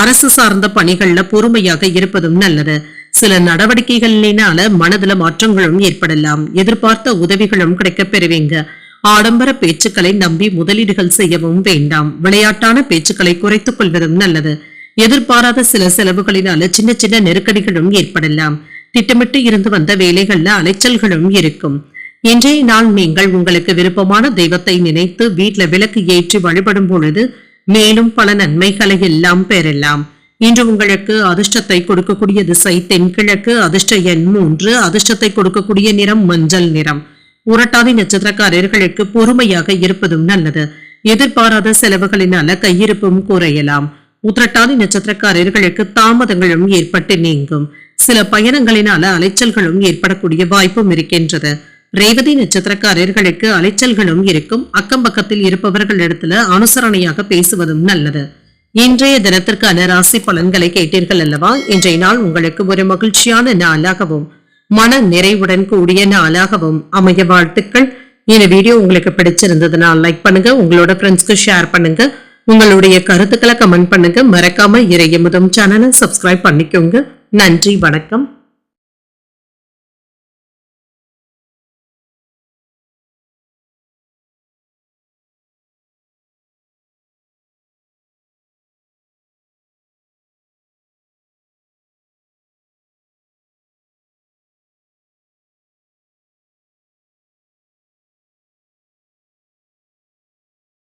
அரசு சார்ந்த பணிகள்ல பொறுமையாக இருப்பதும் நல்லது. சில நடவடிக்கைகளினால மனதுல மாற்றங்களும் ஏற்படலாம். எதிர்பார்த்த உதவிகளும் கிடைக்கப் பெறுவீங்க. ஆடம்பர பேச்சுக்களை நம்பி முதலீடுகள் செய்யவும் வேண்டாம். விளையாட்டான பேச்சுக்களை குறைத்துக் கொள்வதும் நல்லது. எதிர்பாராத சில செலவுகளினால சின்ன சின்ன நெருக்கடிகளும் ஏற்படலாம். திட்டமிட்டு இருந்து வந்த வேலைகள்ல அலைச்சல்களும் இருக்கும். இன்றைய நாள் நீங்கள் உங்களுக்கு விருப்பமான தெய்வத்தை நினைத்து வீட்டுல விளக்கு ஏற்றி வழிபடும் பொழுது மேலும் பல நன்மைகளை எல்லாம் பெறலாம். இன்று உங்களுக்கு அதிர்ஷ்டத்தை கொடுக்கக்கூடிய திசை தென்கிழக்கு. அதிர்ஷ்ட எண் 3. அதிர்ஷ்டத்தை கொடுக்கக்கூடிய நிறம் மஞ்சள் நிறம். உரட்டாதி நட்சத்திரக்காரர்களுக்கு பொறுமையாக இருப்பதும் நல்லது. எதிர்பாராத செலவுகளினால கையிருப்பும் குறையலாம். உத்திரட்டாதி நட்சத்திரக்காரர்களுக்கு தாமதங்களும் ஏற்பட்டு நீங்கும். சில பயணங்களினால அலைச்சல்களும் ஏற்படக்கூடிய வாய்ப்பும் இருக்கின்றது. ரேவதி நட்சத்திரக்காரர்களுக்கு அலைச்சல்களும் இருக்கும். அக்கம் பக்கத்தில் இருப்பவர்களிடத்துல அனுசரணையாக பேசுவதும் நல்லது. இன்றைய தினத்திற்கான ராசி பலன்களை கேட்டீர்கள் அல்லவா? இன்றைய நாள் உங்களுக்கு ஒரு மகிழ்ச்சியான நாளாகவும் மன நிறைவுடன் கூடிய நாளாகவும் அமைய வாழ்த்துக்கள். இந்த வீடியோ உங்களுக்கு பிடிச்சிருந்ததுன்னா லைக் பண்ணுங்க, உங்களோட ஃப்ரெண்ட்ஸ்க்கு ஷேர் பண்ணுங்க, உங்களுடைய கருத்துக்களை கமெண்ட் பண்ணுங்க. மறக்காம இறையமுதம் சேனலை சப்ஸ்கிரைப் பண்ணிக்கோங்க. நன்றி, வணக்கம்.